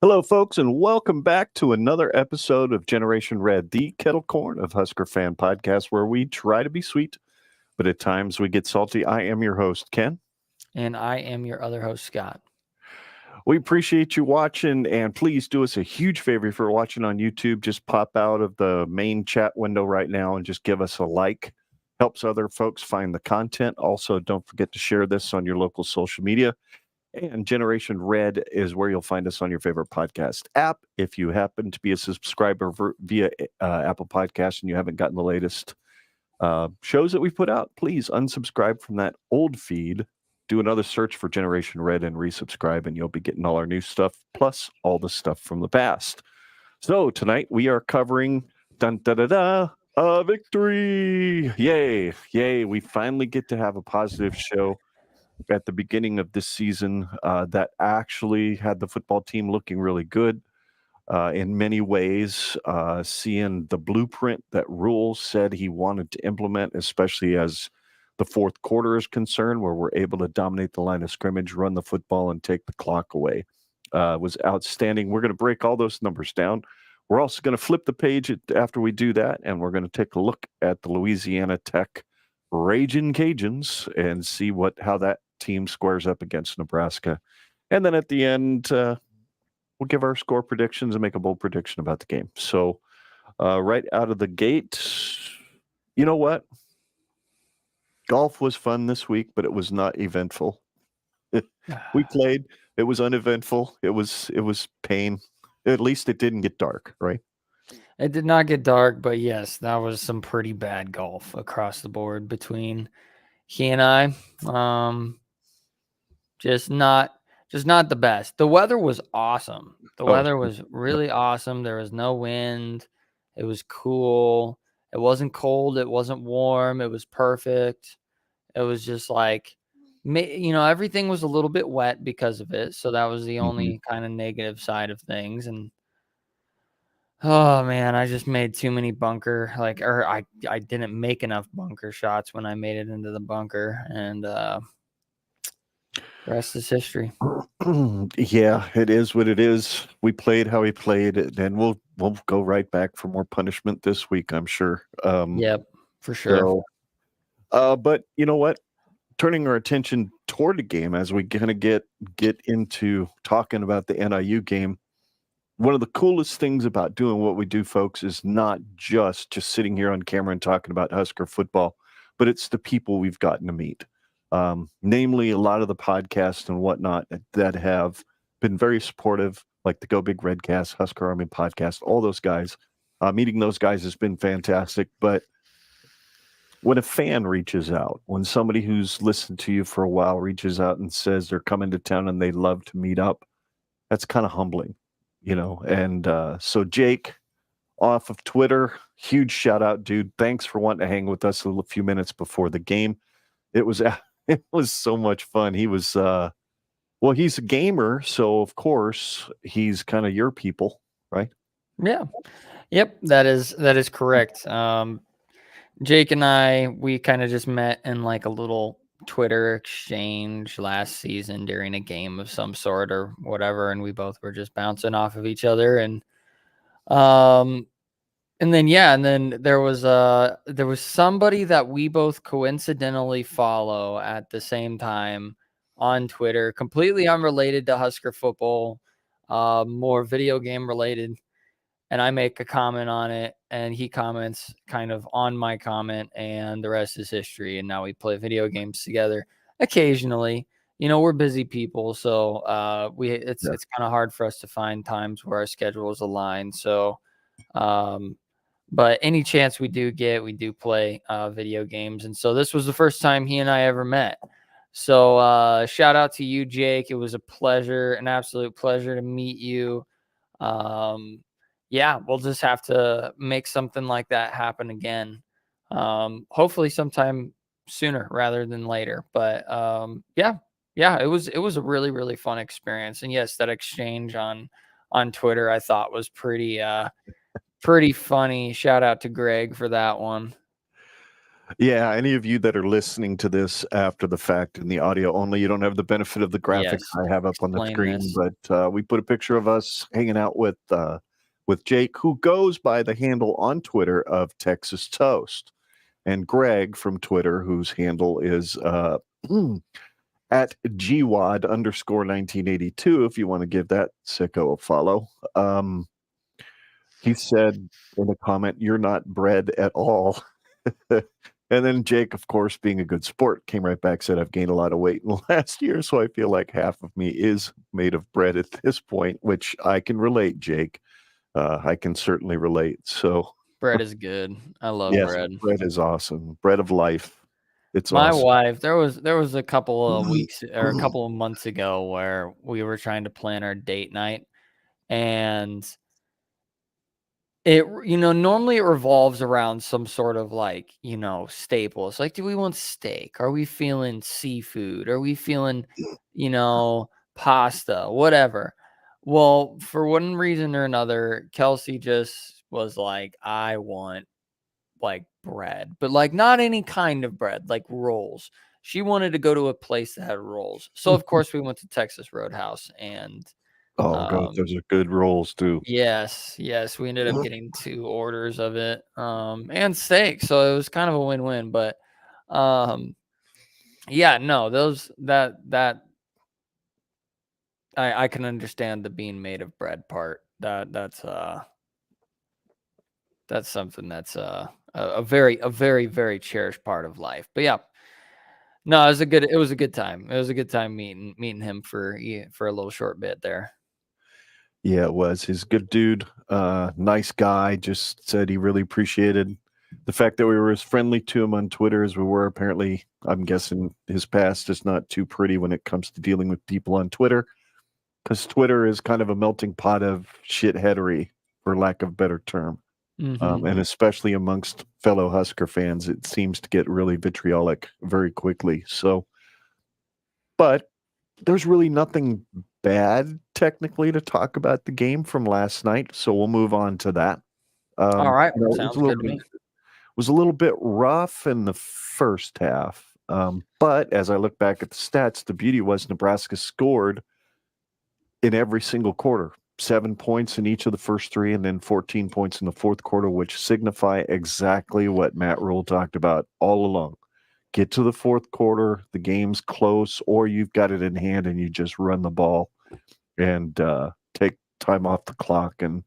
Hello, folks, and welcome back to another episode of Generation Red, the kettle corn of Husker fan podcast, where we try to be sweet, but at times we get salty. I am your host, Ken. And I am your other host, Scott. We appreciate you watching, and please do us a huge favor if you're watching on YouTube. Just pop out of the main chat window right now and just give us a like. Helps other folks find the content. Also, don't forget to share this on your local social media. And Generation Red is where you'll find us on your favorite podcast app. If you happen to be a subscriber via Apple Podcasts and you haven't gotten the latest shows that we put out, please unsubscribe from that old feed. Do another search for Generation Red and resubscribe, and you'll be getting all our new stuff, plus all the stuff from the past. So tonight we are covering a victory. Yay. Yay. We finally get to have a positive show at the beginning of this season that actually had the football team looking really good in many ways, seeing the blueprint that Rule said he wanted to implement, especially as the fourth quarter is concerned, where we're able to dominate the line of scrimmage, run the football, and take the clock away. Was outstanding. We're going to break all those numbers down. We're also going to flip the page after we do that, and we're going to take a look at the Louisiana Tech Ragin' Cajuns and see how that team squares up against Nebraska. And then at the end, we'll give our score predictions and make a bold prediction about the game. So right out of the gate, you know what? Golf was fun this week, but it was not eventful. We played. It was uneventful. It was pain. At least it didn't get dark, right? It did not get dark, but yes, that was some pretty bad golf across the board between he and I. Just not the best. The weather was awesome. The weather was really awesome. There was no wind. It was cool. It wasn't cold. It wasn't warm. It was perfect. It was just like, everything was a little bit wet because of it. So that was the only kind of negative side of things. And oh man, I just made too many I didn't make enough bunker shots when I made it into the bunker, and the rest is history. Yeah, it is what it is. We played how we played, and we'll go right back for more punishment this week, I'm sure. Yep, for sure. But you know what? Turning our attention toward the game as we kind of get into talking about the NIU game. One of the coolest things about doing what we do, folks, is not just sitting here on camera and talking about Husker football, but it's the people we've gotten to meet. Namely, a lot of the podcasts and whatnot that have been very supportive, like the Go Big Redcast, Husker Army podcast, all those guys. Meeting those guys has been fantastic. But when a fan reaches out, when somebody who's listened to you for a while reaches out and says they're coming to town and they'd love to meet up, that's kind of humbling, And so Jake, off of Twitter, huge shout out, dude. Thanks for wanting to hang with us a few minutes before the game. It was so much fun. He was, he's a gamer, so of course he's kind of your people, right? Yeah. Yep. That is correct. Jake and I, we kind of just met in like a little Twitter exchange last season during a game of some sort or whatever. And we both were just bouncing off of each other. And then there was somebody that we both coincidentally follow at the same time on Twitter, completely unrelated to Husker football, more video game related. And I make a comment on it, and he comments kind of on my comment, and the rest is history. And now we play video games together occasionally. We're busy people, so it's kind of hard for us to find times where our schedules align. So, but any chance we do get, we do play video games. And so this was the first time he and I ever met. So shout out to you, Jake. It was a pleasure, an absolute pleasure to meet you. Yeah, we'll just have to make something like that happen again. Hopefully sometime sooner rather than later. But yeah, it was a really, really fun experience. And yes, that exchange on Twitter I thought was pretty funny. Shout out to Greg for that one. Yeah, any of you that are listening to this after the fact in the audio only, you don't have the benefit of the graphics Yes. I have up on the Explain screen, this. but we put a picture of us hanging out with Jake, who goes by the handle on Twitter of Texas Toast, and Greg from Twitter, whose handle is at GWAD underscore 1982, if you want to give that sicko a follow. He said in a comment, "You're not bred at all." And then Jake, of course, being a good sport, came right back, said, "I've gained a lot of weight in the last year, so I feel like half of me is made of bread at this point," which I can relate, Jake. I can certainly relate. So, Bread is good. I love yes, bread. bread is awesome. Bread of life. It's My awesome. wife, there was a couple of weeks or a couple of months ago where we were trying to plan our date night, and normally it revolves around some sort of like, staples. Like, do we want steak? Are we feeling seafood? Are we feeling, pasta? Whatever. Well, for one reason or another, Kelsey just was like, I want like bread, but like not any kind of bread, like rolls. She wanted to go to a place that had rolls. So of course we went to Texas Roadhouse and Oh, God, um those are good rolls, too. yes, we ended up getting 2 orders of it, and steak, so it was kind of a win-win, but, um, yeah, no, those that I can understand the being made of bread part. That's something that's, a very, very cherished part of life, but yeah. No, it was a good time. It was a good time meeting him for a little short bit there. Yeah, it was. He's a good dude, nice guy. Just said he really appreciated the fact that we were as friendly to him on Twitter as we were. Apparently, I'm guessing his past is not too pretty when it comes to dealing with people on Twitter, because Twitter is kind of a melting pot of shitheadery, for lack of a better term. Mhm. And especially amongst fellow Husker fans, it seems to get really vitriolic very quickly. So, but there's really nothing bad technically to talk about the game from last night, so we'll move on to that. Alright, It was sounds a little good to bit me. rough in the first half, but as I look back at the stats, the beauty was Nebraska scored in every single quarter. 7 points in each of the first 3 and then 14 points in the fourth quarter, which signify exactly what Matt Rule talked about all along. Get to the fourth quarter, the game's close, or you've got it in hand and you just run the ball and take time off the clock. And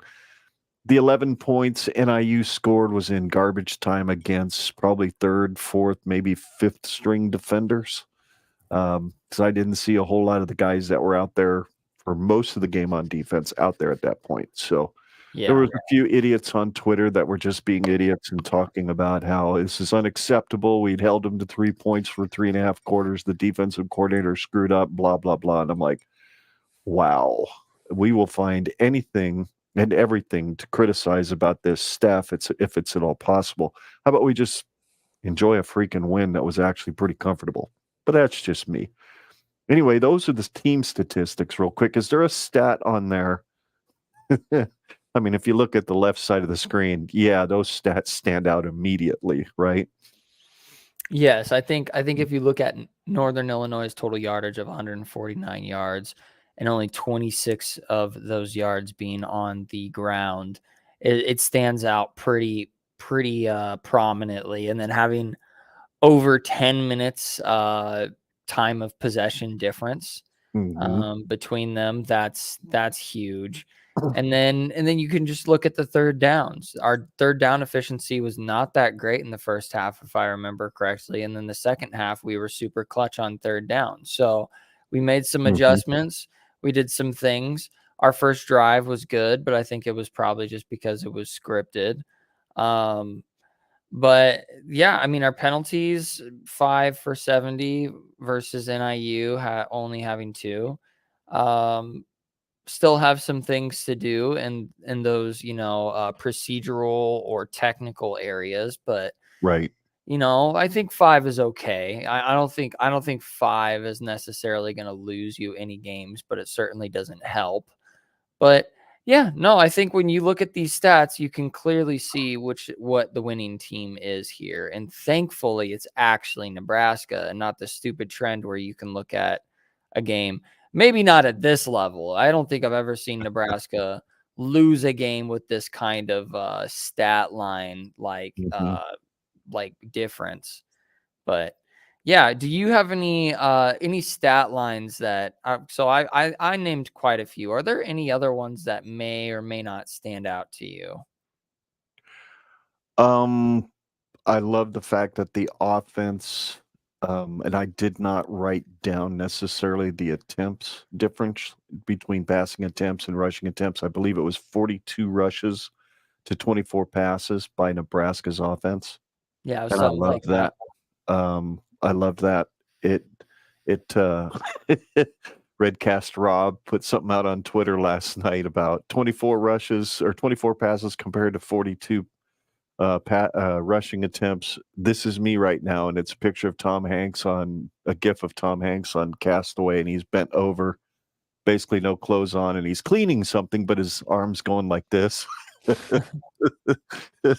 the 11 points NIU scored was in garbage time against probably third, fourth, maybe fifth string defenders. Because I didn't see a whole lot of the guys that were out there for most of the game on defense out there at that point. So there Yeah. was a few idiots on Twitter that were just being idiots and talking about how this is unacceptable. We'd held them to 3 points for 3.5 quarters. The defensive coordinator screwed up, blah, blah, blah. And I'm like, wow, we will find anything and everything to criticize about this staff if it's at all possible. How about we just enjoy a freaking win that was actually pretty comfortable? But that's just me. Anyway, those are the team statistics real quick. Is there a stat on there? I mean, if you look at the left side of the screen, yeah, those stats stand out immediately, right? Yes, I think if you look at Northern Illinois' total yardage of 149 yards and only 26 of those yards being on the ground, it stands out pretty prominently. And then having over 10 minutes time of possession difference Mhm. between them, that's huge. And then you can just look at the third downs. Our third down efficiency was not that great in the first half, if I remember correctly. And then the second half, we were super clutch on third down. So we made some Mhm. adjustments. We did some things. Our first drive was good, but I think it was probably just because it was scripted. Um, but yeah, I mean, our penalties 5 for 70 versus NIU only having 2. Um, Still have some things to do in those, procedural or technical areas, but Right. I think 5 is okay. I don't think 5 is necessarily going to lose you any games, but it certainly doesn't help. But Yeah, no, I think when you look at these stats, you can clearly see what the winning team is here. And thankfully, it's actually Nebraska and not the stupid trend where you can look at a game. Maybe not at this level. I don't think I've ever seen Nebraska lose a game with this kind of stat line Mhm. like difference. But yeah, do you have any stat lines that so I named quite a few. Are there any other ones that may or may not stand out to you? Um, I love the fact that the offense, and I did not write down necessarily the attempts difference between passing attempts and rushing attempts. I believe it was 42 rushes to 24 passes by Nebraska's offense, Yeah, it was and I something love like that. that. I love that. It Redcast Rob put something out on Twitter last night about 24 rushes or 24 passes compared to 42 rushing attempts. This is me right now, and it's a picture of Tom Hanks on a GIF of Tom Hanks on Castaway, and he's bent over, basically no clothes on, and he's cleaning something, but his arms going like this.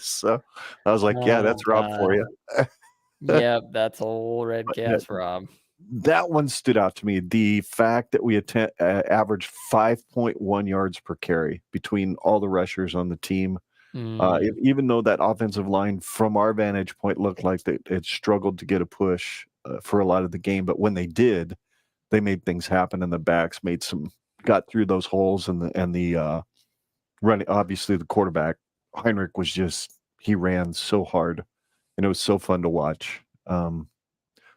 So I was like, "Yeah, Oh that's Rob for god. you." Yep, that's old red But yeah, cast Rob. that one stood out to me. The fact that we averaged 5.1 yards per carry between all the rushers on the team. Mm, Even though that offensive line, from our vantage point, looked like it struggled to get a push for a lot of the game, but when they did, they made things happen, and the backs got through those holes, and the running. Obviously, the quarterback Heinrich he ran so hard, and it was so fun to watch.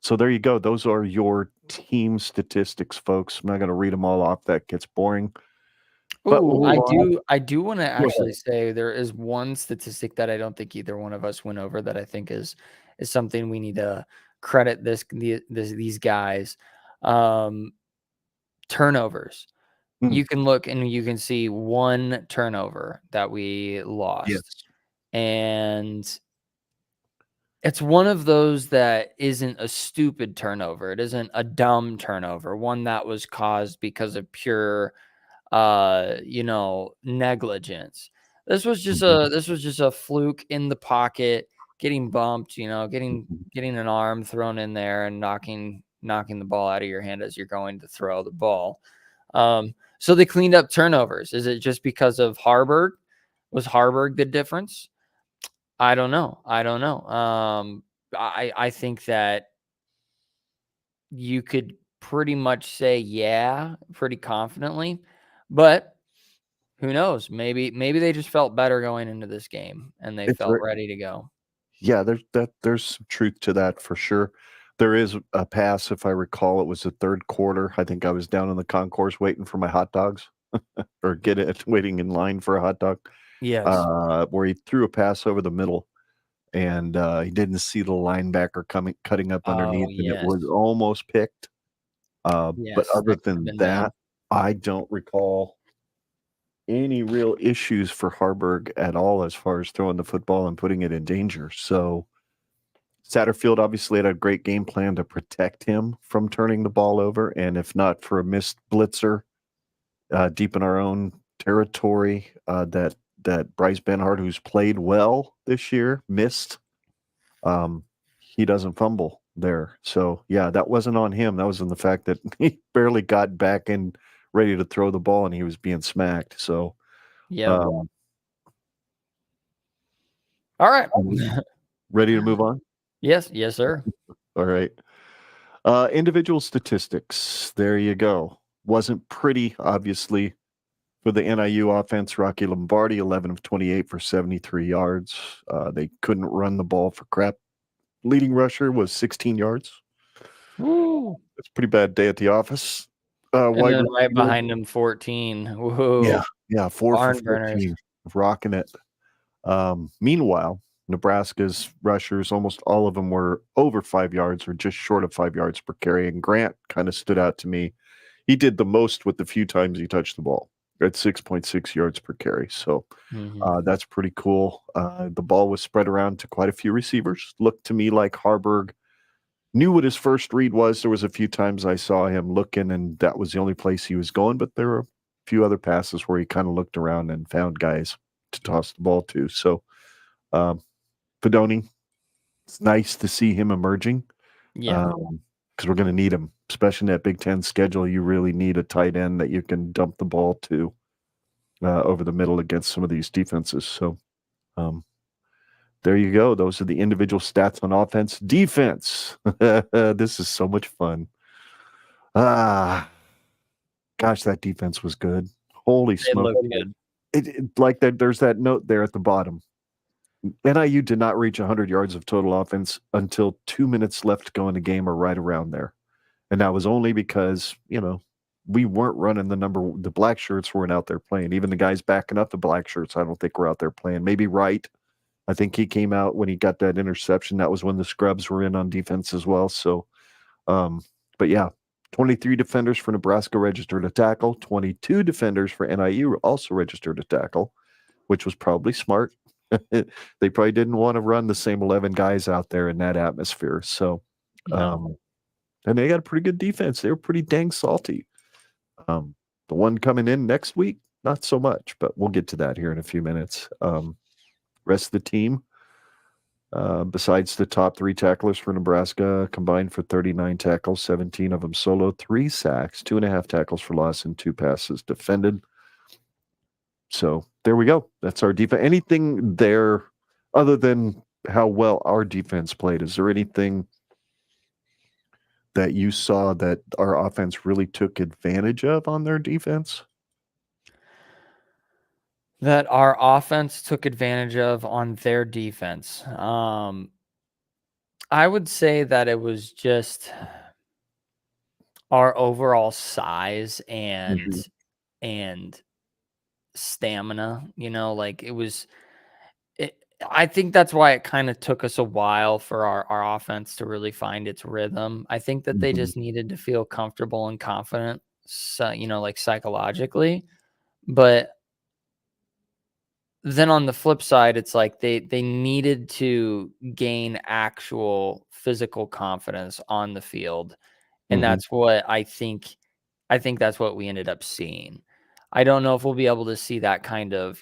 So there you go. Those are your team statistics, folks. I'm not going to read them all off. That gets boring. But we'll ooh, move on. I do wanna Go ahead. actually say there is one statistic that I don't think either one of us went over that I think is something we need to credit these guys. Um, Turnovers. Mm, You can look and you can see one turnover that we lost, yes. and it's one of those that isn't a stupid turnover. It isn't a dumb turnover, one that was caused because of pure negligence. Mhm, This was just a fluke in the pocket, getting bumped, mhm. getting an arm thrown in there and knocking the ball out of your hand as you're going to throw the ball. So they cleaned up turnovers. Is it just because of Harburg? Was Harburg the difference? I don't know. I don't know. I think that you could pretty much say yeah, pretty confidently, but who knows? Maybe they just felt better going into this game and they It's felt very ready to go. Yeah, there's some truth to that for sure. There is a pass, if I recall, it was the 3rd quarter. I think I was down in the concourse waiting for my hot dogs or waiting in line for a hot dog, Yes. where he threw a pass over the middle, and, he didn't see the linebacker cutting up Oh, underneath, and it yes. was almost picked. But Yes, other that could have than been bad. that, I don't recall any real issues for Harburg at all as far as throwing the football and putting it in danger. So Satterfield obviously had a great game plan to protect him from turning the ball over, and if not for a missed blitzer deep in our own territory, that Bryce Benhart, who's played well this year, missed. He doesn't fumble there, so yeah, that wasn't on him. That was in the fact that he barely got back in ready to throw the ball, and he was being smacked. So, Yep. um, All right. ready to move on? Yes, yes, sir. All right. Individual statistics. There you go. Wasn't pretty, obviously, for the NIU offense. Rocky Lombardi, 11 of 28 for 73 yards. They couldn't run the ball for crap. Leading rusher was 16 yards. Woo. It's a pretty bad day at the office. And Wide then right receiver. behind him, 14. Yeah. Whoa. Yeah. 4 for Barn burners. 14. Rocking it. Meanwhile, Nebraska's rushers, almost all of them were over 5 yards or just short of 5 yards per carry. And Grant kind of stood out to me. He did the most with the few times he touched the ball at 6.6 yards per carry. So Mhm. that's pretty cool. The ball was spread around to quite a few receivers. Looked to me like Harburg knew what his first read was. There was a few times I saw him looking, and that was the only place he was going. But there were few other passes where he kind of looked around and found guys to toss the ball to. So, Fedoni, it's nice to see him emerging. Yeah. Because we're going to need him, especially in that Big Ten schedule. You really need a tight end that you can dump the ball to over the middle against some of these defenses. So, there you go. Those are the individual stats on offense. Defense. This is so much fun. Gosh, that defense was good. Holy It smoke. looked good. Like that, there's that note there at the bottom. NIU did not reach 100 yards of total offense until 2 minutes left to go in the game, or right around there. And that was only because, we weren't running the black shirts weren't out there playing. Even the guys backing up the black shirts, I don't think were out there playing. Maybe Wright. I think he came out when he got that interception. That was when the scrubs were in on defense as well. So, but yeah, 23 defenders for Nebraska registered a tackle. 22 defenders for NIU also registered a tackle, which was probably smart. They probably didn't want to run the same 11 guys out there in that atmosphere. So, No. and they got a pretty good defense. They were pretty dang salty. The one coming in next week, not so much, but we'll get to that here in a few minutes. Rest of the team, besides the top 3 tacklers for Nebraska, combined for 39 tackles, 17 of them solo, 3 sacks, 2.5 tackles for loss, and 2 passes defended. So there we go. That's our defense. Anything there other than how well our defense played? Is there anything that you saw that our offense really took advantage of on their defense? That our offense took advantage of on their defense. I would say that it was just our overall size and stamina, like I think that's why it kind of took us a while for our offense to really find its rhythm. I think that they just needed to feel comfortable and confident, so, like psychologically. But then on the flip side, it's like they needed to gain actual physical confidence on the field. And that's what I think that's what we ended up seeing. I don't know if we'll be able to see that kind of,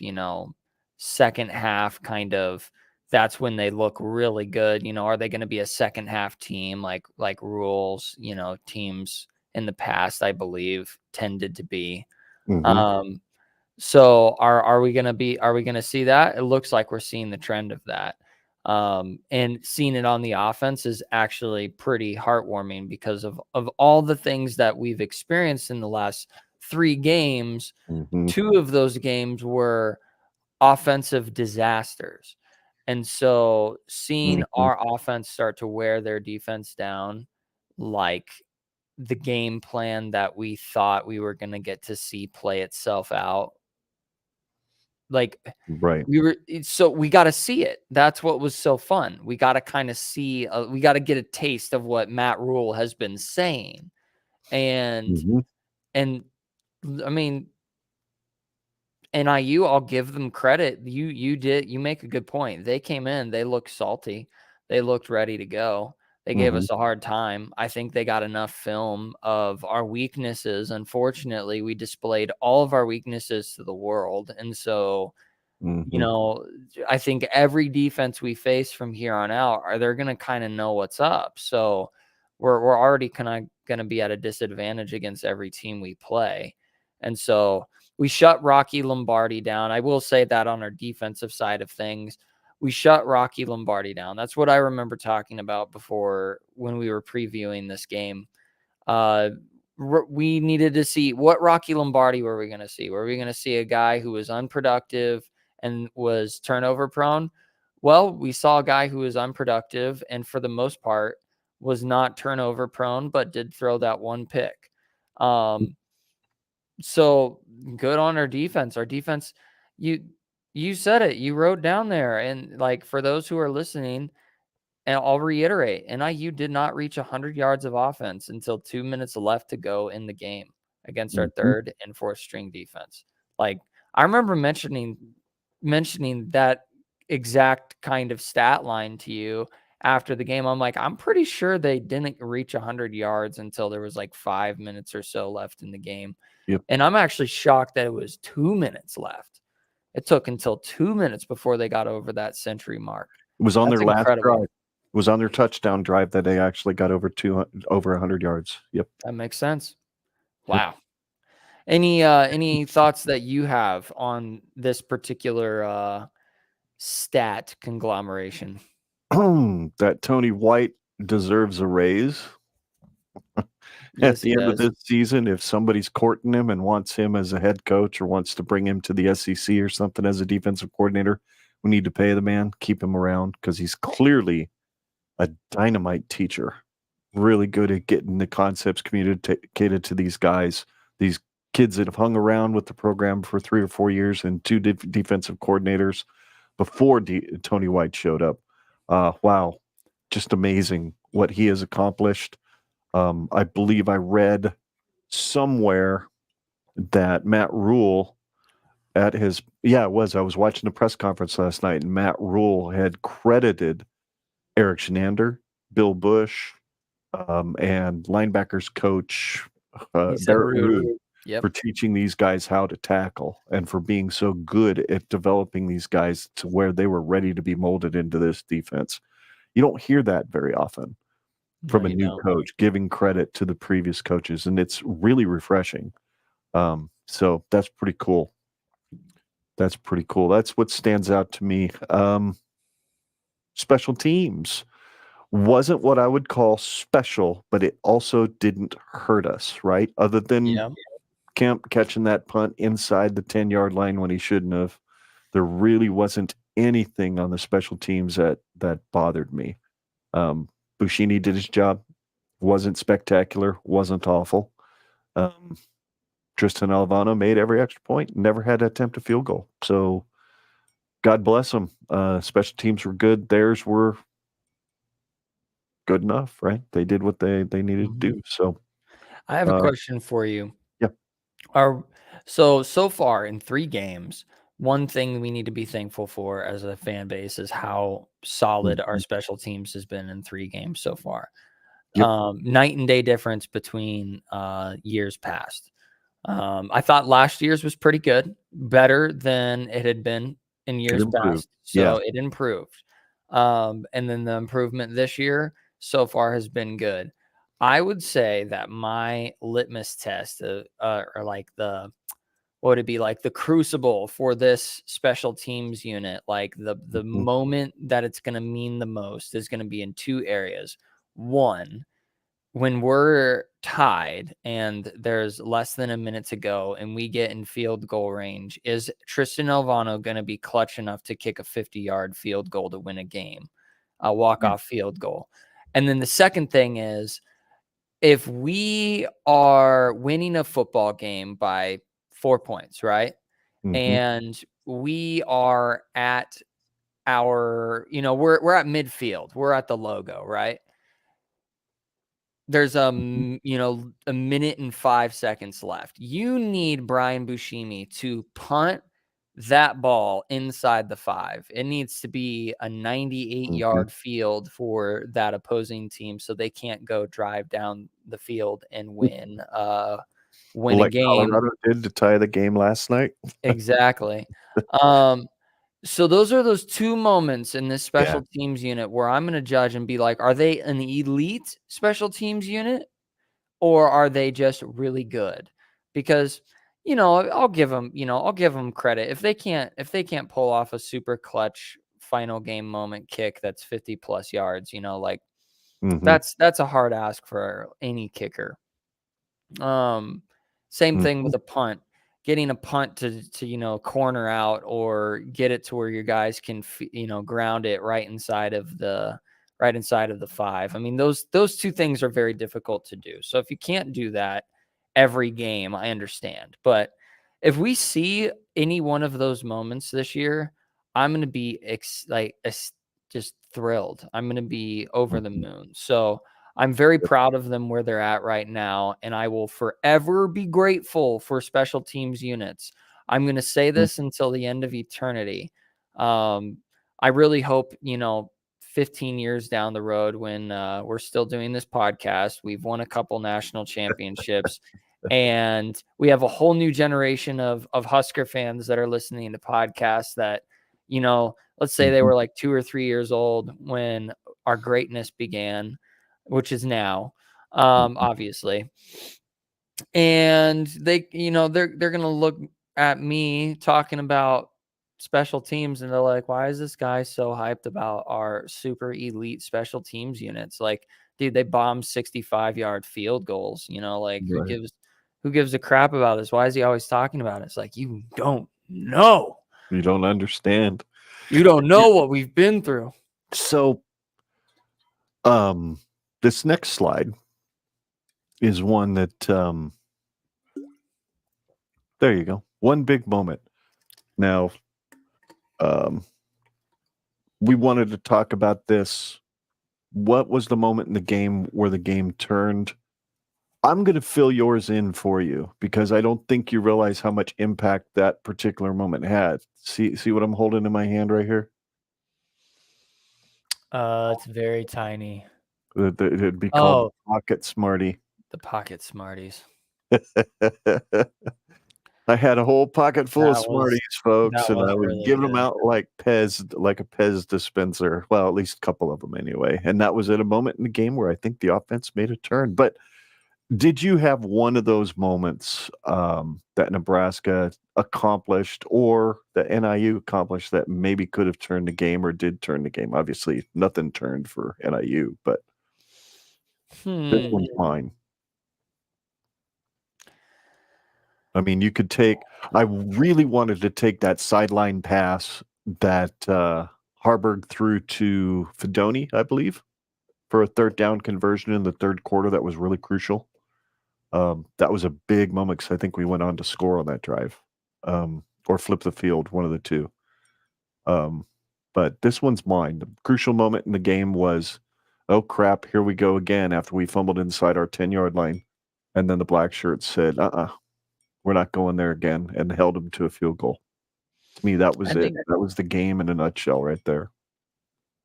second half kind of, that's when they look really good. Are they going to be a second half team like Rules, teams in the past, I believe, tended to be. So are we going to see that? It looks like we're seeing the trend of that. And seeing it on the offense is actually pretty heartwarming because of all the things that we've experienced in the last 3 games. 2 of those games were offensive disasters. And so seeing our offense start to wear their defense down, like the game plan that we thought we were going to get to see play itself out, like Right. we got to see it. That's what was so fun. We got to kind of see, we got to get a taste of what Matt Rule has been saying. And I mean, NIU, I'll give them credit. You make a good point. They came in, they looked salty. They looked ready to go. They gave us a hard time. I think they got enough film of our weaknesses. Unfortunately, we displayed all of our weaknesses to the world. And so, I think every defense we face from here on out, they're going to kind of know what's up. So we're already kind of going to be at a disadvantage against every team we play. And so we shut Rocky Lombardi down. I will say that on our defensive side of things, we shut Rocky Lombardi down. That's what I remember talking about before when we were previewing this game. We needed to see what Rocky Lombardi were we going to see? Were we going to see a guy who was unproductive and was turnover prone? Well, we saw a guy who was unproductive and for the most part was not turnover prone, but did throw that one pick. So good on our defense. Our defense, you said it, you wrote down there. And like, for those who are listening, and I'll reiterate, NIU did not reach 100 yards of offense until 2 minutes left to go in the game against our third and fourth string defense. Like, I remember mentioning that exact kind of stat line to you. after the game. I'm like, I'm pretty sure they didn't reach 100 yards until there was like 5 minutes or so left in the game. Yep. And I'm actually shocked that it was 2 minutes left. It took until 2 minutes before they got over that century mark. It was on That's their last incredible. drive. It was on their touchdown drive that they actually got over 100 yards. Yep. That makes sense. Yep. Wow. Any thoughts that you have on this particular stat conglomeration? That Tony White deserves a raise. Yes, At the end of this season, if somebody's courting him and wants him as a head coach or wants to bring him to the SEC or something as a defensive coordinator, we need to pay the man, keep him around, because he's clearly a dynamite teacher, really good at getting the concepts communicated to these guys, these kids that have hung around with the program for 3 or 4 years and 2 defensive coordinators before Tony White showed up. Wow, just amazing what he has accomplished. I believe I read somewhere that Matt Rule at his, I was watching the press conference last night, and Matt Rule had credited Eric Shenander, Bill Bush, and linebackers coach Barrett Ruud for teaching these guys how to tackle and for being so good at developing these guys to where they were ready to be molded into this defense. You don't hear that very often from a new coach, giving credit to the previous coaches, and it's really refreshing. So that's pretty cool. That's pretty cool. That's what stands out to me. Special teams wasn't what I would call special, but it also didn't hurt us, right? Other than Kemp catching that punt inside the 10-yard line when he shouldn't have, there really wasn't anything on the special teams that bothered me. Buschini did his job. Wasn't spectacular. Wasn't awful. Tristan Alvano made every extra point. Never had to attempt a field goal. So God bless them. Special teams were good. Theirs were good enough, right? They did what they needed to do. So I have a question for you. Yeah. So far in 3 games, one thing we need to be thankful for as a fan base is how solid our special teams has been in 3 games so far. Night and day difference between years past. I thought last year's was pretty good, better than it had been in years past. So it improved. And then the improvement this year so far has been good. I would say that my litmus test or like the, what would it be, like the crucible for this special teams unit, like the moment that it's going to mean the most is going to be in 2 areas. One, when we're tied and there's less than a minute to go and we get in field goal range, is Tristan Alvano going to be clutch enough to kick a 50-yard field goal to win a game, a walk-off field goal? And then the second thing is, if we are winning a football game by 4 points, right? And we are at our, we're at midfield, we're at the logo, right? There's a minute and 5 seconds left. You need Brian Buschini to punt that ball inside the 5. It needs to be a 98-yard field for that opposing team, so they can't go drive down the field and win a game. Colorado did to tie the game last night. Exactly. So those are those 2 moments in this special teams unit where I'm going to judge and be like, are they an elite special teams unit or are they just really good? Because, I'll give them credit. If they can't pull off a super clutch final game moment kick that's 50 plus yards, that's a hard ask for any kicker. Same thing with a punt. Getting a punt to corner out or get it to where your guys can ground it right inside of the 5. I mean, those 2 things are very difficult to do. So if you can't do that every game, I understand. But if we see any one of those moments this year, I'm going to be just thrilled. I'm going to be over the moon. So I'm very proud of them where they're at right now, and I will forever be grateful for special teams units. I'm going to say this until the end of eternity. I really hope, 15 years down the road when we're still doing this podcast. We've won a couple national championships, and we have a whole new generation of Husker fans that are listening to podcasts that, let's say they were like 2 or 3 years old when our greatness began, which is now, obviously. And they, they're going to look at me talking about special teams, and they're like, why is this guy so hyped about our super elite special teams units? Like, dude, they bombed 65-yard field goals, like Right. who gives a crap about this? Why is he always talking about it? It's like, you don't know. You don't understand. You don't know what we've been through. So, this next slide is one that, there you go. One big moment. Now, we wanted to talk about this. What was the moment in the game where the game turned? I'm going to fill yours in for you because I don't think you realize how much impact that particular moment had. See what I'm holding in my hand right here? It's very tiny. It'd be called the Pocket Smarty. The Pocket Smarties. I had a whole pocket full of Smarties, folks, and I was really giving good. them out like a Pez dispenser. Well, at least a couple of them anyway. And that was at a moment in the game where I think the offense made a turn. But did you have one of those moments that Nebraska accomplished or that NIU accomplished that maybe could have turned the game or did turn the game? Obviously, nothing turned for NIU, but this one's mine. I mean, you could take – I really wanted to take that sideline pass that Harburg threw to Fedoni, I believe, for a third down conversion in the third quarter. That was really crucial. That was a big moment because I think we went on to score on that drive or flip the field, one of the two. But this one's mine. The crucial moment in the game was, oh, crap, here we go again after we fumbled inside our 10-yard line. And then the black shirts said, we're not going there again, and held them to a field goal. To me, that was it. That was the game in a nutshell right there.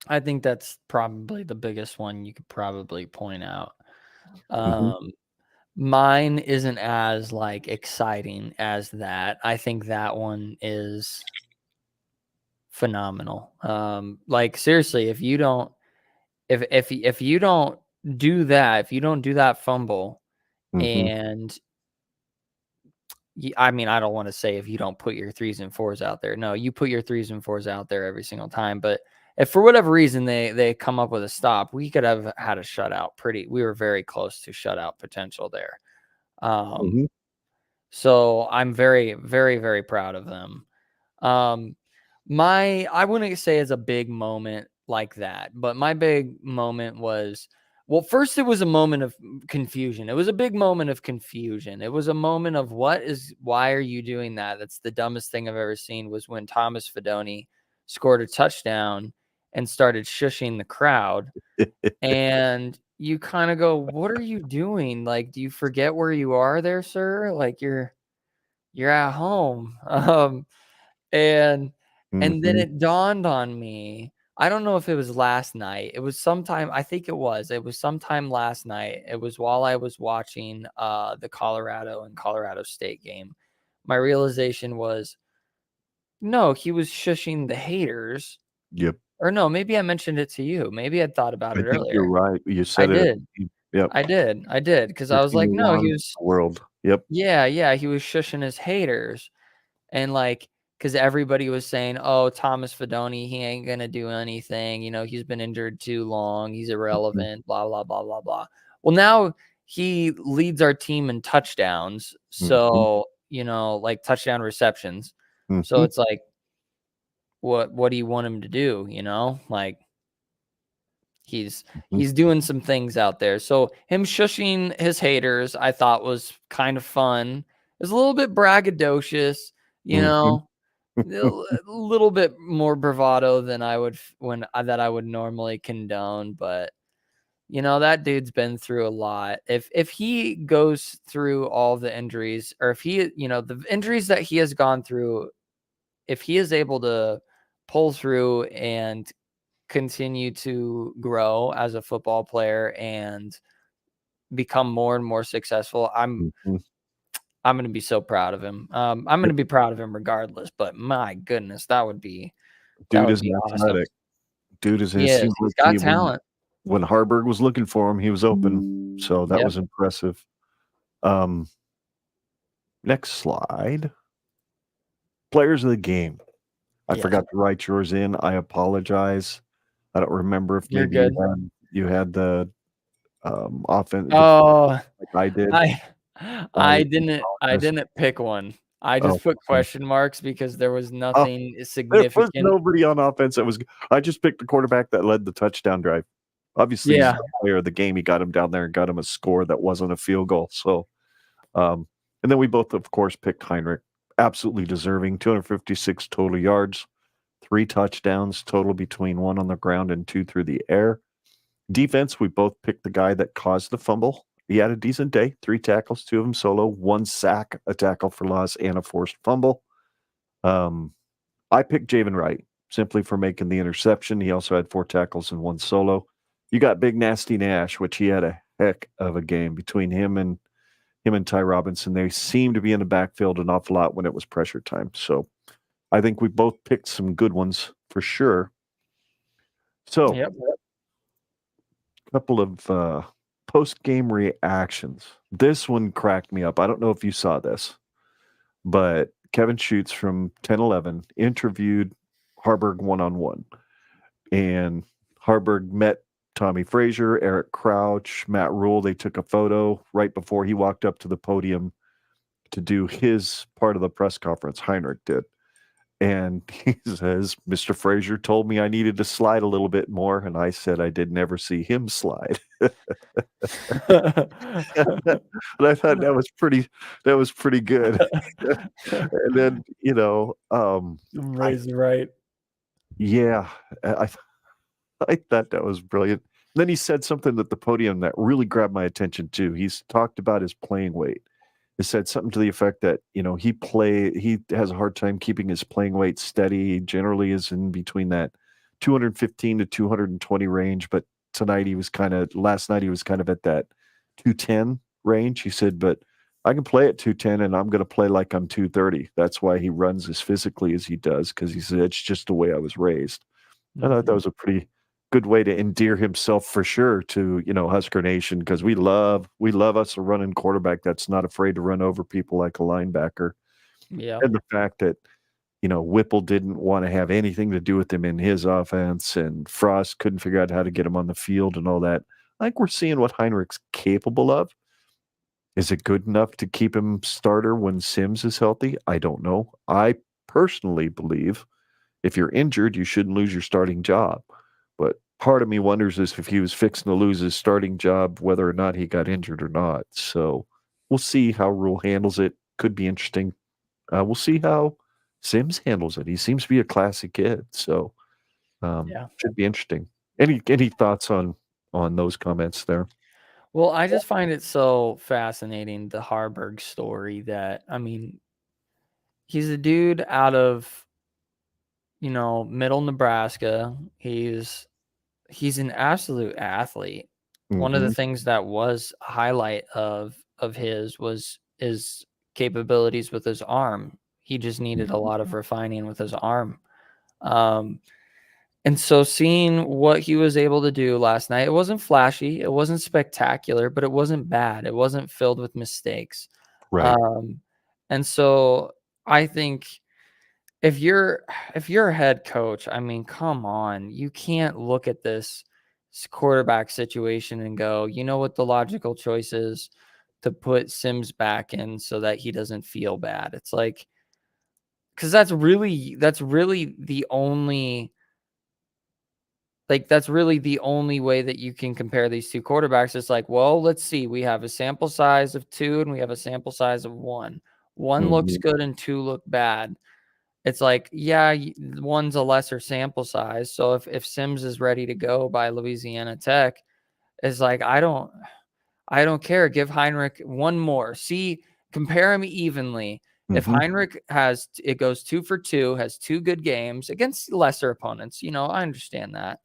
I think that's probably the biggest one you could probably point out. Mine isn't as exciting as that. I think that one is phenomenal. Seriously, if you don't do that, if you don't do that fumble, and I mean, I don't want to say if you don't put your 3s and 4s out there. No, you put your 3s and 4s out there every single time. But if for whatever reason they come up with a stop, we could have had a shutout. We were very close to shutout potential there. So I'm very, very, very proud of them. I wouldn't say it's a big moment like that, but my big moment was, well, first it was a moment of confusion. It was a big moment of confusion. It was a moment of why are you doing that? That's the dumbest thing I've ever seen, was when Thomas Fedoni scored a touchdown and started shushing the crowd. And you kind of go, what are you doing? Like, do you forget where you are there, sir? Like you're at home. And then it dawned on me. I don't know if it was last night. It was sometime, I think it was sometime last night. It was while I was watching the Colorado and Colorado State game. My realization was, no, he was shushing the haters. Yep. Or no, maybe I mentioned it to you. Maybe I'd thought about it earlier. You're right. You said it. Yep. I did. Because I was like, no, he was world. Yep. Yeah. He was shushing his haters. And because everybody was saying, oh, Thomas Fedoni, he ain't going to do anything. He's been injured too long. He's irrelevant, blah, blah, blah, blah, blah. Well, now he leads our team in touchdowns. So, touchdown receptions. So it's like, what do you want him to do? He's doing some things out there. So him shushing his haters, I thought was kind of fun. It was a little bit braggadocious, a little bit more bravado than I would normally condone. But that dude's been through a lot. If he goes through all the injuries, or if he, the injuries that he has gone through, if he is able to pull through and continue to grow as a football player and become more and more successful, I'm going to be so proud of him. I'm going to be proud of him regardless, but my goodness, that would be Athletic. awesome. Dude is He is. He's got talent. When Harburg was looking for him, he was open. So that was impressive. Next slide. Players of the game. I forgot to write yours in. I apologize. I don't remember if You're maybe good. you had the offense. Oh, like I did. I didn't pick one. I just put question marks because there was nothing significant. There was nobody on offense that was. I just picked the quarterback that led the touchdown drive. Obviously, he's the player of the game. He got him down there and got him a score that wasn't a field goal. So, and then we both, of course, picked Heinrich. Absolutely deserving. 256 total yards, 3 touchdowns total between 1 on the ground and 2 through the air. Defense, we both picked the guy that caused the fumble. He had a decent day. 3 tackles, 2 of them solo, 1 sack, a tackle for loss, and a forced fumble. I picked Javen Wright simply for making the interception. He also had 4 tackles and 1 solo. You got Big Nasty Nash, which he had a heck of a game between him and Ty Robinson. They seemed to be in the backfield an awful lot when it was pressure time. So I think we both picked some good ones for sure. So a couple of post-game reactions. This one cracked me up. I don't know if you saw this, but Kevin Schutz from 10-11 interviewed Harburg one-on-one. And Harburg met Tommy Frazier, Eric Crouch, Matt Rule. They took a photo right before he walked up to the podium to do his part of the press conference. Heinrich did. And he says, Mr. Frazier told me I needed to slide a little bit more. And I said I did never see him slide. And I thought that was pretty good. And then, right. Yeah. I thought that was brilliant. Then he said something at the podium that really grabbed my attention too. He's talked about his playing weight. He said something to the effect that, he has a hard time keeping his playing weight steady. He generally is in between that 215 to 220 range, but last night he was kind of at that 210 range. He said, but I can play at 210 and I'm going to play like I'm 230. That's why he runs as physically as he does, because he said, it's just the way I was raised. I thought that was a pretty good way to endear himself for sure to, Husker Nation, because we love us a running quarterback that's not afraid to run over people like a linebacker. Yeah. And the fact that, Whipple didn't want to have anything to do with him in his offense, and Frost couldn't figure out how to get him on the field and all that. I think we're seeing what Heinrich's capable of. Is it good enough to keep him starter when Sims is healthy? I don't know. I personally believe if you're injured, you shouldn't lose your starting job. But part of me wonders if he was fixing to lose his starting job, whether or not he got injured or not. So we'll see how Rule handles it. Could be interesting. We'll see how Sims handles it. He seems to be a classy kid. So should be interesting. Any thoughts on those comments there? Well, I just find it so fascinating, the Harburg story, that, he's a dude out of, middle Nebraska. He's an absolute athlete. Mm-hmm. One of the things that was a highlight of his was his capabilities with his arm. He just needed a lot of refining with his arm. And so seeing what he was able to do last night, it wasn't flashy, it wasn't spectacular, but it wasn't bad. It wasn't filled with mistakes. Right. And so I think if you're a head coach, come on, you can't look at this quarterback situation and go, you know what the logical choice is? To put Sims back in so that he doesn't feel bad. It's like, because that's really the only way that you can compare these two quarterbacks. It's like, well, let's see. We have a sample size of 2 and we have a sample size of 1. 1 looks good and 2 look bad. It's like, yeah, 1's a lesser sample size. So if Sims is ready to go by Louisiana Tech, it's like, I don't care. Give Heinrich 1 more. See, compare him evenly. If Heinrich goes 2 for 2, has 2 good games against lesser opponents, I understand that.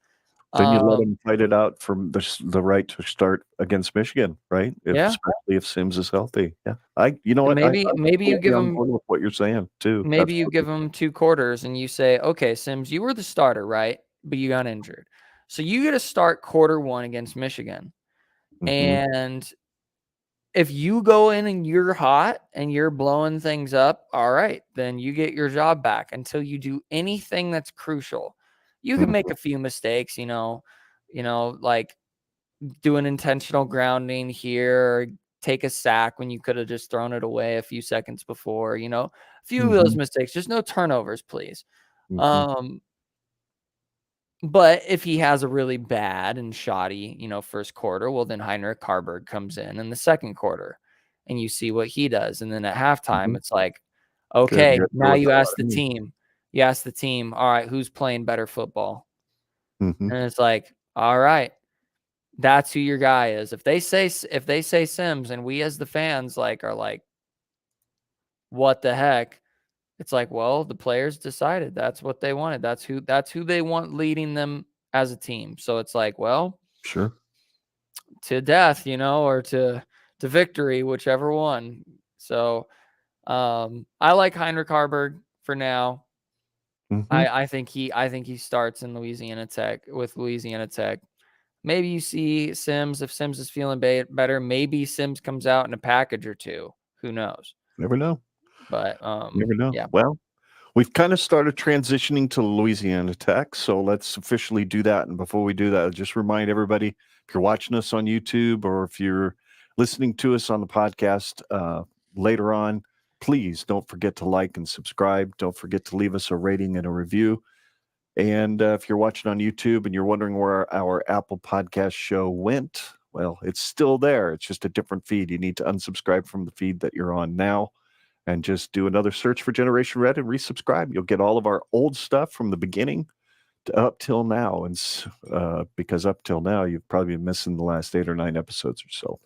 Then you let them fight it out from the right to start against Michigan, right? Yeah. Especially if Sims is healthy. Yeah, you know And what? maybe you give on them board with what you're saying too. maybe you give Absolutely. them 2 quarters and you say, okay, Sims, you were the starter, right? But you got injured, so you get to start quarter 1 against Michigan, Mhm. and if you go in and you're hot and you're blowing things up, all right, then you get your job back until you do anything that's crucial. You can make Mhm. a few mistakes, like do an intentional grounding here, or take a sack when you could have just thrown it away a few seconds before, a few of those Mhm. mistakes, just no turnovers, please. Mhm. Um, but if he has a really bad and shoddy, first quarter, well, then Heinrich Harburg comes in the second quarter and you see what he does. And then at halftime, Mhm. it's like, Good. okay, You got to now go with you a lot ask of the me. team. You ask the team, all right, who's playing better football? Mhm. And it's like, all right, that's who your guy is. If they say Sims, and we as the fans are like, what the heck? It's like, well, the players decided that's what they wanted. That's who they want leading them as a team. So it's like, well, Sure. to death, or to victory, whichever one. So I like Heinrich Harburg for now. Mhm. I think he starts in Louisiana Tech with Louisiana Tech. Maybe you see Sims, if Sims is feeling better. Maybe Sims comes out in a package or two. Who knows? Never know. But Never know. yeah, Well, we've kind of started transitioning to Louisiana Tech, so let's officially do that. And before we do that, I'll just remind everybody, if you're watching us on YouTube or if you're listening to us on the podcast later on, please don't forget to like and subscribe. Don't forget to leave us a rating and a review. And if you're watching on YouTube and you're wondering where our Apple Podcast show went, well, it's still there. It's just a different feed. You need to unsubscribe from the feed that you're on now and just do another search for Generation Red and resubscribe. You'll get all of our old stuff from the beginning to up till now. And because up till now, you've probably been missing the last 8 or 9 episodes or so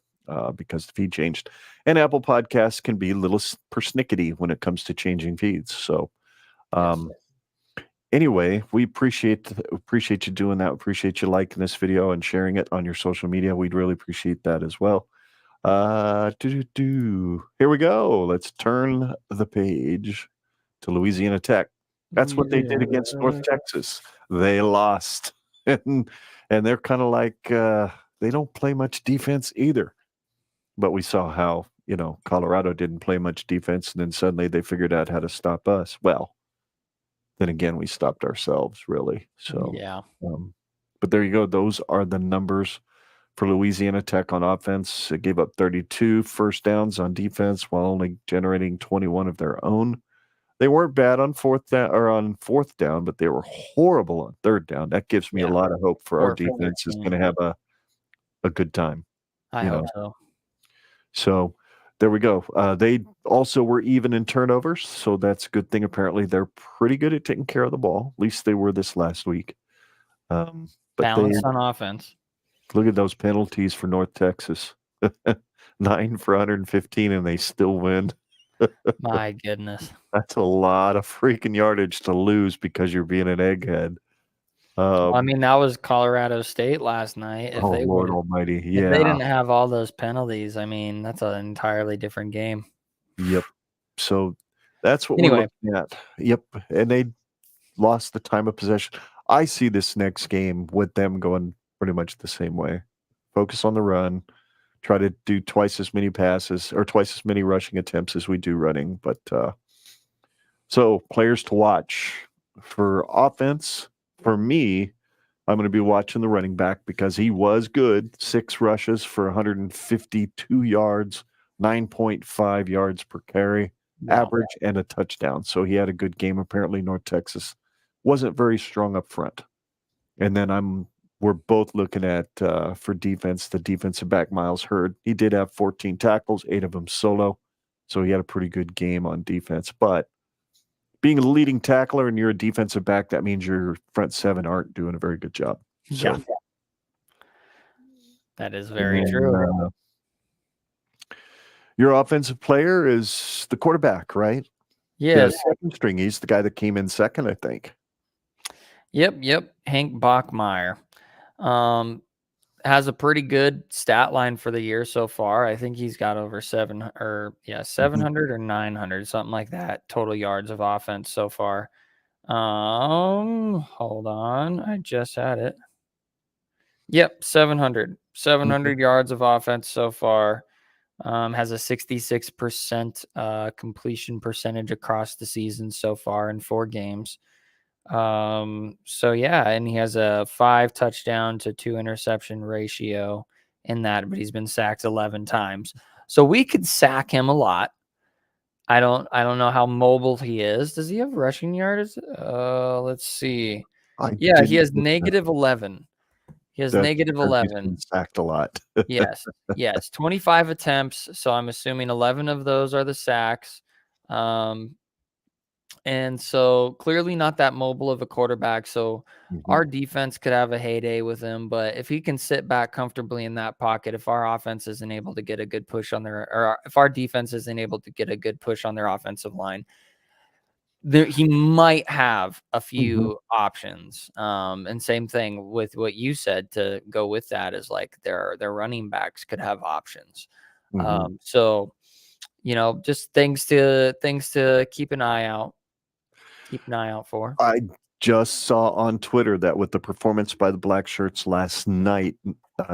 because the feed changed. And Apple Podcasts can be a little persnickety when it comes to changing feeds. So, yes. anyway, we appreciate you doing that. Appreciate you liking this video and sharing it on your social media. We'd really appreciate that as well. Here we go. Let's turn the page to Louisiana Tech. That's what they did against North Texas. They lost, and they're kind of like they don't play much defense either. But we saw how Colorado didn't play much defense, and then suddenly they figured out how to stop us. Well, then again, we stopped ourselves, really. So, Yeah. but there you go. Those are the numbers for Louisiana Tech on offense. It gave up 32 first downs on defense while only generating 21 of their own. They weren't bad on fourth down, but they were horrible on third down. That gives me a Yeah. lot of hope for our 4 for defense is 13. going to have a good time. I You hope know, so. so there we go. They also were even in turnovers, so that's a good thing. Apparently, they're pretty good at taking care of the ball. At least they were this last week. But they Balanced on offense. look at those penalties for North Texas. 9 for 115, and they still win. My goodness. That's a lot of freaking yardage to lose because you're being an egghead. Well, I mean, that was Colorado State last night. Oh, Lord Almighty. If they Yeah. didn't have all those penalties, I mean, that's an entirely different game. Yep. So that's what we're Anyway, looking at. Yep. And they lost the time of possession. I see this next game with them going pretty much the same way. Focus on the run, try to do twice as many passes or twice as many rushing attempts as we do running. But so players to watch for offense, for me, I'm going to be watching the running back because he was good. 6 rushes for 152 yards, 9.5 yards per carry, wow. average, and a touchdown. So he had a good game. Apparently, North Texas wasn't very strong up front. And then we're both looking at for defense, the defensive back Miles Hurd. He did have 14 tackles, 8 of them solo. So he had a pretty good game on defense. But being a leading tackler and you're a defensive back, that means your front 7 aren't doing a very good job. So, Yeah. That is very true. Your offensive player is the quarterback, right? The Yes. second string. He's the guy that came in second, I think. Yep. Hank Bachmeyer. Has a pretty good stat line for the year so far. I think he's got over 700 or 900, something like that, total yards of offense so far. Hold on. I just had it. Yep, 700 yards of offense so far. Has a 66% completion percentage across the season so far in 4 games. So yeah, and he has a 5 touchdown to 2 interception ratio in that, but he's been sacked 11 times. So we could sack him a lot. I don't know how mobile he is. Does he have rushing yards? Let's see. Yeah, he has negative 11. He has negative 11. He's been sacked a lot. Yes. 25 attempts. So I'm assuming 11 of those are the sacks. And so clearly not that mobile of a quarterback. So our defense could have a heyday with him, but if he can sit back comfortably in that pocket, if our offense isn't able to get a good push on or if our defense isn't able to get a good push on their offensive line, he might have a few options. And same thing with what you said to go with that is like their running backs could have options. So, just things to keep an eye out for. I just saw on Twitter that with the performance by the Black Shirts last night,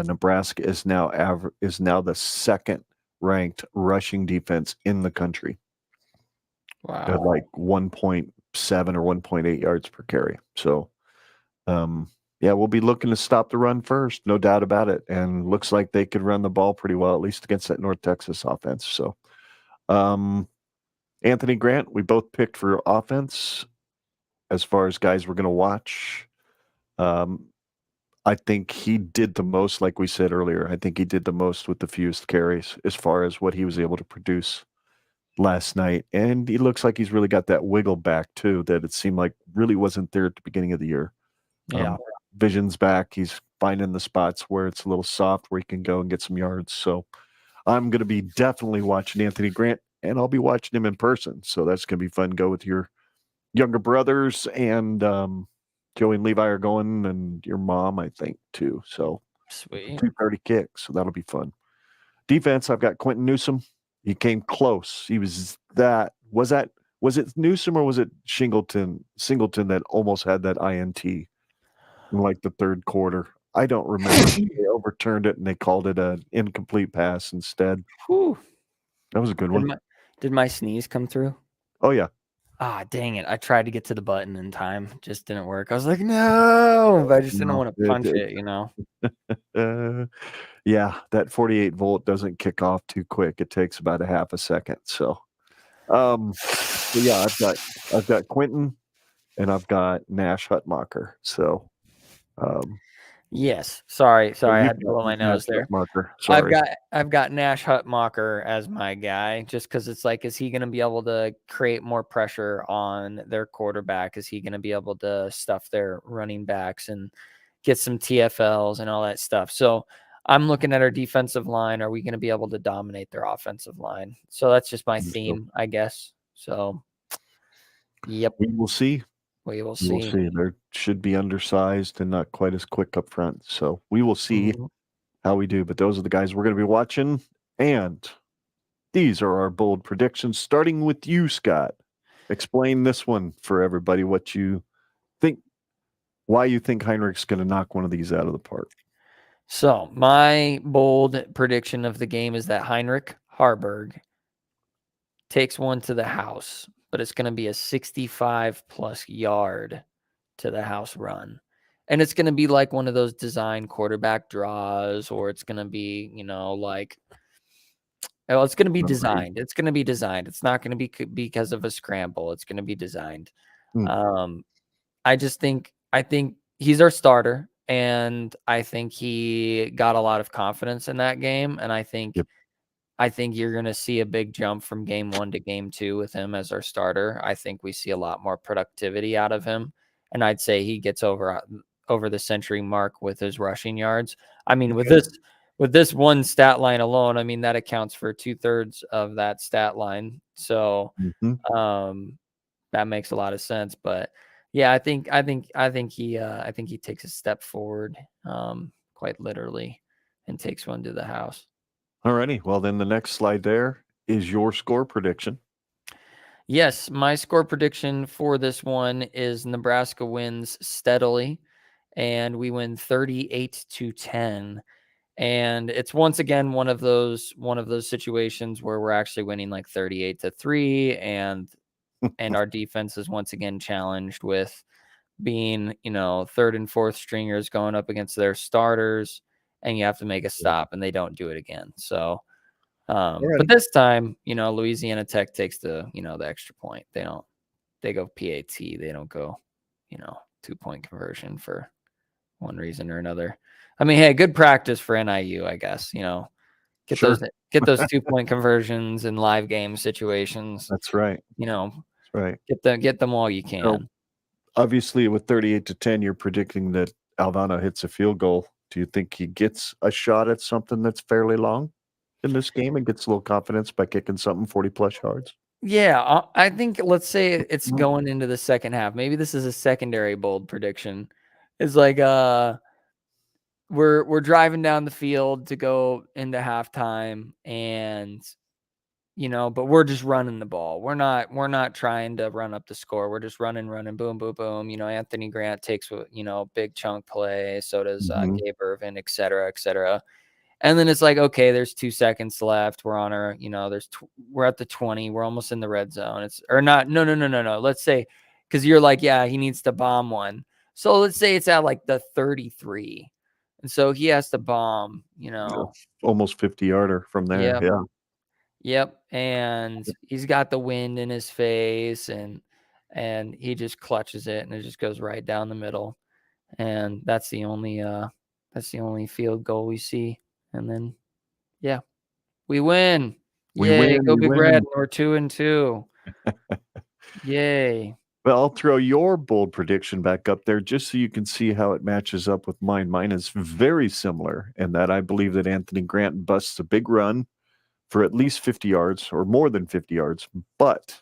Nebraska is now the second ranked rushing defense in the country. Wow. At like 1.7 or 1.8 yards per carry. So, yeah, we'll be looking to stop the run first, no doubt about it. And looks like they could run the ball pretty well, at least against that North Texas offense. So, Anthony Grant, we both picked for offense as far as guys we're going to watch. I think he did the most, like we said earlier. I think he did the most with the fewest carries as far as what he was able to produce last night. And he looks like he's really got that wiggle back too, that it seemed like really wasn't there at the beginning of the year. Yeah. Vision's back. He's finding the spots where it's a little soft where he can go and get some yards. So I'm going to be definitely watching Anthony Grant, and I'll be watching him in person. So that's going to be fun. Go with your younger brothers, and Joey and Levi are going, and your mom, I think, too. So sweet. 2:30 kick. So that'll be fun. Defense, I've got Quentin Newsome. He came close. Was it Newsome or was it Singleton that almost had that INT in like the third quarter? I don't remember. They overturned it and they called it an incomplete pass instead. Whew. That was a good one. Did my sneeze come through? Oh, yeah. Ah, dang it. I tried to get to the button in time. Just didn't work. I was like, no, but I just didn't want to punch it. Yeah, that 48 volt doesn't kick off too quick. It takes about a half a second. So, yeah, I've got Quentin and I've got Nash Hutmacher. So, yes. Sorry. I had to blow my nose there. I've got Nash Hutmacher as my guy just because it's like, is he going to be able to create more pressure on their quarterback? Is he going to be able to stuff their running backs and get some TFLs and all that stuff? So I'm looking at our defensive line. Are we going to be able to dominate their offensive line? So that's just my theme, I guess. So, yep. We will see. We will see. They should be undersized and not quite as quick up front. So we will see how we do. But those are the guys we're going to be watching. And these are our bold predictions, starting with you, Scott. Explain this one for everybody, what you think, why you think Heinrich's going to knock one of these out of the park. So my bold prediction of the game is that Heinrich Harburg takes one to the house, but it's going to be a 65-plus yard to the house run. And it's going to be like one of those design quarterback draws, or it's going to be, it's going to be designed. It's going to be designed. It's not going to be because of a scramble. It's going to be designed. I think he's our starter. And I think he got a lot of confidence in that game. And I think you're going to see a big jump from game 1 to game 2 with him as our starter. I think we see a lot more productivity out of him. And I'd say he gets over the century mark with his rushing yards. I mean, with this one stat line alone, I mean, that accounts for 2/3 of that stat line. So that makes a lot of sense. But Yeah, I think he takes a step forward, quite literally, and takes one to the house. Alrighty. Well, then the next slide there is your score prediction. Yes, my score prediction for this one is Nebraska wins steadily, and we win 38-10. And it's once again one of those situations where we're actually winning like 38-3, and our defense is once again challenged with being, third and fourth stringers going up against their starters, and you have to make a stop, and they don't do it again. So, but Alrighty. this time, Louisiana Tech takes the extra point. They go PAT. They don't go, 2-point conversion for one reason or another. I mean, hey, good practice for NIU, I guess. Get Sure. those 2-point conversions in live game situations. That's right. That's right. Get them all you can. So, obviously, with 38-10, you're predicting that Alvano hits a field goal. Do you think he gets a shot at something that's fairly long in this game and gets a little confidence by kicking something 40-plus yards? Yeah, I think, let's say it's going into the second half. Maybe this is a secondary bold prediction. It's like we're driving down the field to go into halftime, and but we're just running the ball. We're not trying to run up the score. We're just running, boom, boom, boom. Anthony Grant takes big chunk play. So does Gabe Irvin, et cetera, et cetera. And then it's like, okay, there's 2 seconds left. We're on our, we're at the 20. We're almost in the red zone. No. Let's say, because you're like, yeah, he needs to bomb one. So let's say it's at like the 33. And so he has to bomb, almost 50-yarder from there. Yeah. Yep. And he's got the wind in his face, and he just clutches it, and it just goes right down the middle. And that's the only field goal we see. And then, yeah, we win. Yay, go Big Red. We're 2-2. Yay. Well, I'll throw your bold prediction back up there just so you can see how it matches up with mine. Mine is very similar in that I believe that Anthony Grant busts a big run for at least 50 yards or more than 50 yards, but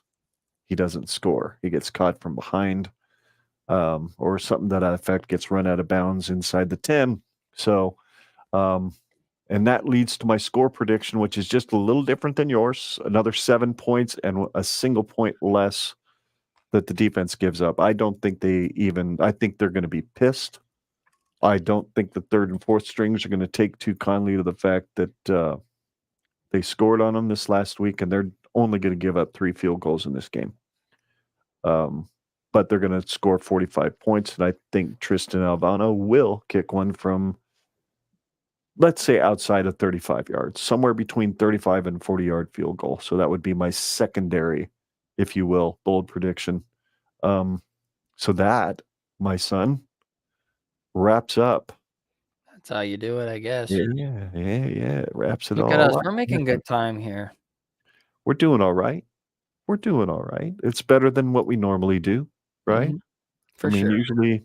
he doesn't score. He gets caught from behind, or something to that effect, gets run out of bounds inside the 10. So, and that leads to my score prediction, which is just a little different than yours. Another 7 points and a single point less that the defense gives up. I don't think I think they're going to be pissed. I don't think the third and fourth strings are going to take too kindly to the fact that they scored on them this last week, and they're only going to give up 3 field goals in this game. But they're going to score 45 points, and I think Tristan Alvano will kick one from, let's say, outside of 35 yards, somewhere between 35 and 40-yard field goal. So that would be my secondary, if you will, bold prediction. So that, my son, wraps up. That's how you do it, I guess. Yeah. It wraps it all Look at us. up. We're making good time here. We're doing all right. It's better than what we normally do, right? For sure. Usually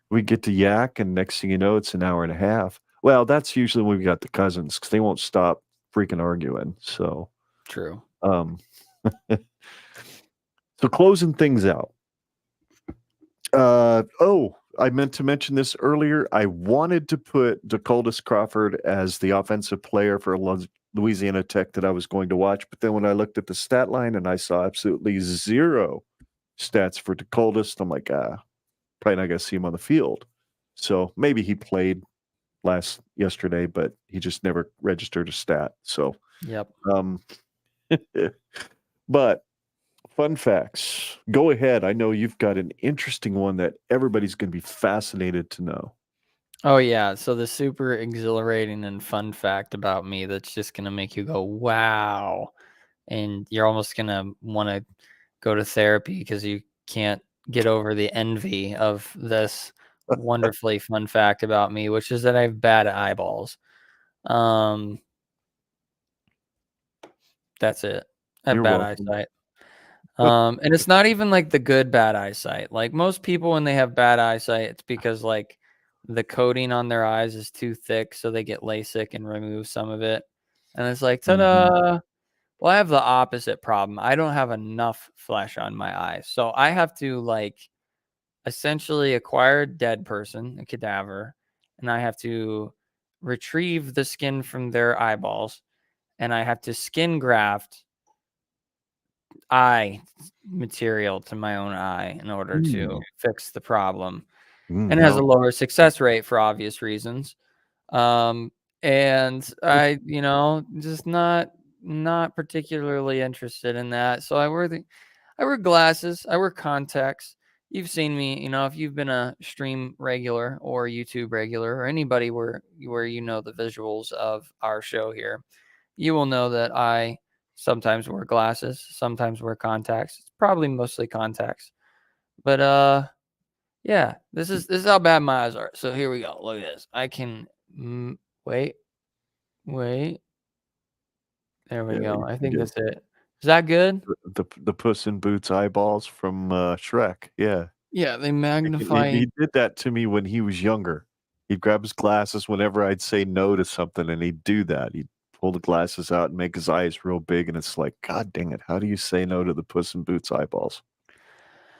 we get to yak, and next thing you know, it's an hour and a half. Well, that's usually when we got the cousins, because they won't stop freaking arguing. So true. So closing things out. I meant to mention this earlier. I wanted to put Dakotas Crawford as the offensive player for Louisiana Tech that I was going to watch, but then when I looked at the stat line and I saw absolutely 0 stats for Dakotas, I'm like, probably not going to see him on the field. So maybe he played yesterday, but he just never registered a stat. So, yep. But fun facts. Go ahead. I know you've got an interesting one that everybody's going to be fascinated to know. Oh, yeah. So the super exhilarating and fun fact about me that's just going to make you go, wow. And you're almost going to want to go to therapy because you can't get over the envy of this wonderfully fun fact about me, which is that I have bad eyeballs. That's it. I have bad eyesight. And it's not even like the good bad eyesight. Like most people, when they have bad eyesight, it's because like the coating on their eyes is too thick, so they get LASIK and remove some of it. And it's like, ta-da! Well, I have the opposite problem. I don't have enough flesh on my eyes, so I have to like essentially acquire a dead person, a cadaver, and I have to retrieve the skin from their eyeballs, and I have to skin graft eye material to my own eye in order to fix the problem. And has a No. lower success rate for obvious reasons. And I, just not particularly interested in that. So I wear glasses, I wear contacts. You've seen me, if you've been a stream regular or YouTube regular or anybody where you know the visuals of our show here, you will know that I sometimes wear glasses, sometimes wear contacts. It's probably mostly contacts. But yeah, this is how bad my eyes are. So here we go. Look at this. I can wait. There we Yeah, go. you I can think get that's it. Is that good? the Puss in Boots eyeballs from Shrek. Yeah. Yeah, they He magnify. did that to me when he was younger. He'd grab his glasses whenever I'd say no to something, and he'd do that. He'd pull the glasses out and make his eyes real big, and it's like, God dang it, how do you say no to the Puss in Boots eyeballs?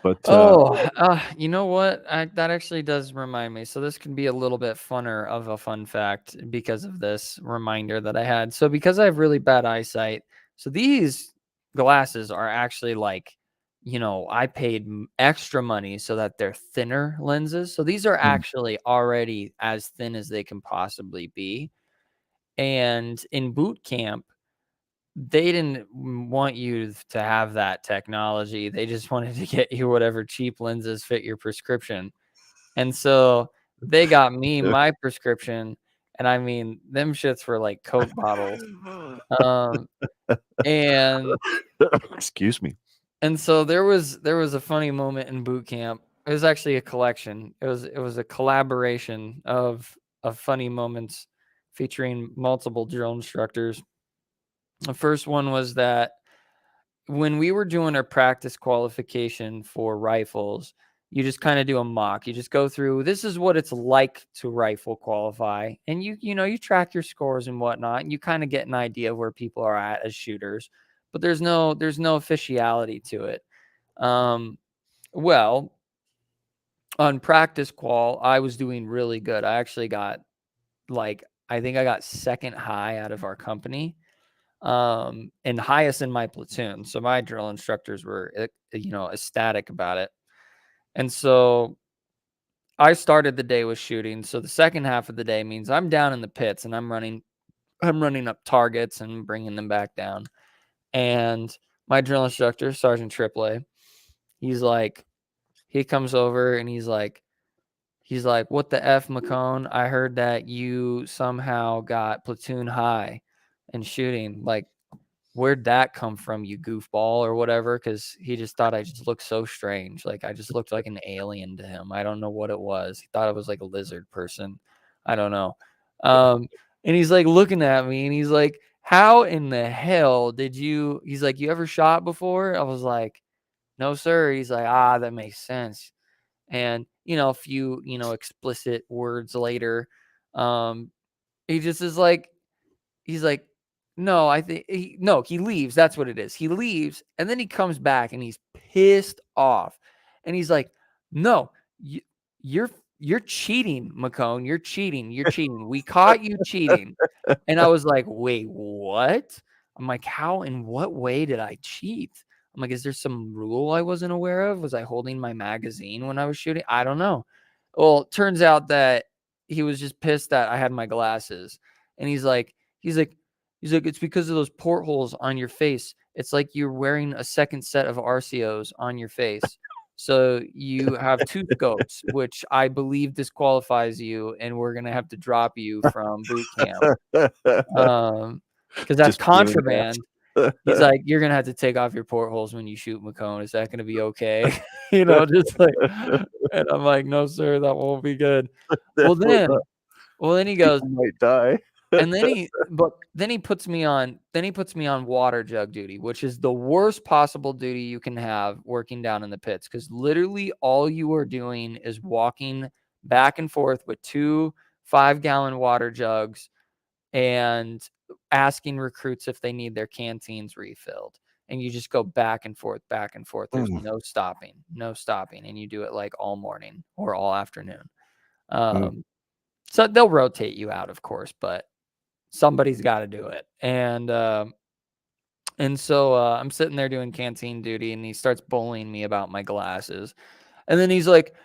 But You know what? That actually does remind me. So this can be a little bit funner of a fun fact because of this reminder that I had. So because I have really bad eyesight, so these glasses are actually like, I paid extra money so that they're thinner lenses. So these are actually already as thin as they can possibly be. And in boot camp, they didn't want you to have that technology. They just wanted to get you whatever cheap lenses fit your prescription. And so they got me my prescription, and I mean, them shits were like Coke bottles. Um, and excuse me. and so there was a funny moment in boot camp. It was actually a collection. It was a collaboration of funny moments featuring multiple drill instructors. The first one was that when we were doing our practice qualification for rifles, you just kind of do a mock. You just go through, this is what it's like to rifle qualify. And you track your scores and whatnot, and you kind of get an idea of where people are at as shooters, but there's no officiality to it. Well, on practice qual, I was doing really good. I actually got I think I got second high out of our company. And highest in my platoon. So my drill instructors were, ecstatic about it. And so I started the day with shooting. So the second half of the day means I'm down in the pits and I'm running up targets and bringing them back down. And my drill instructor, Sergeant Triple, he comes over and he's like, what the F, McCone? I heard that you somehow got platoon high in shooting. Like, where'd that come from, you goofball or whatever? Because he just thought I just looked so strange. Like, I just looked like an alien to him. I don't know what it was. He thought I was like a lizard person. I don't know. And he's like looking at me and he's like, how in the hell did you, he's like, you ever shot before? I was like, no, sir. He's like, that makes sense. And, a few, explicit words later, he just is like, he's like, no, he leaves. That's what it is. He leaves and then he comes back and he's pissed off. And he's like, no, you're cheating, McCone. You're cheating. You're cheating. We caught you cheating. And I was like, wait, what? I'm like, how, in what way did I cheat? I'm like, is there some rule I wasn't aware of? Was I holding my magazine when I was shooting? I don't know. Well, it turns out that he was just pissed that I had my glasses. And he's like, it's because of those portholes on your face. It's like you're wearing a second set of RCOs on your face. So you have two scopes, which I believe disqualifies you, and we're gonna have to drop you from boot camp. Because that's Just being an contraband. He's like, you're gonna have to take off your portholes when you shoot McCone. Is that gonna be okay? Just like, and I'm like, no, sir, that won't be good. Well, then he goes, people might die. and then he puts me on water jug duty, which is the worst possible duty you can have working down in the pits, because literally all you are doing is walking back and forth with 2 5-gallon water jugs and asking recruits if they need their canteens refilled. and you just go back and forth, back and forth. There's Mm. no stopping, and you do it like all morning or all afternoon. So they'll rotate you out, of course, but somebody's got to do it. And so I'm sitting there doing canteen duty, and he starts bullying me about my glasses. And then he's like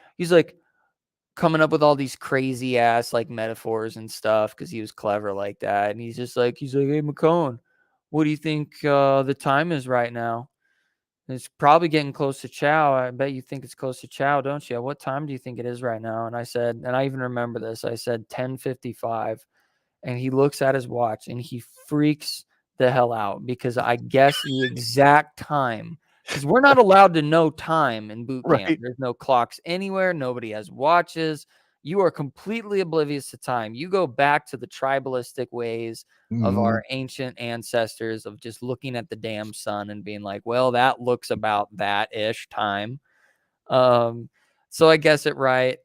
coming up with all these crazy ass like metaphors and stuff because he was clever like that. And he's like, hey, McCone, what do you think the time is right now? It's probably getting close to chow. I bet you think it's close to chow, don't you? What time do you think it is right now? And I said, and I even remember this, I said 10:55. And he looks at his watch and he freaks the hell out because I guess the exact time, because we're not allowed to know time in boot camp. Right. There's no clocks anywhere. Nobody has watches. You are completely oblivious to time. You go back to the tribalistic ways of our ancient ancestors of just looking at the damn sun and being like, well, that looks about that-ish time. So I guess it right.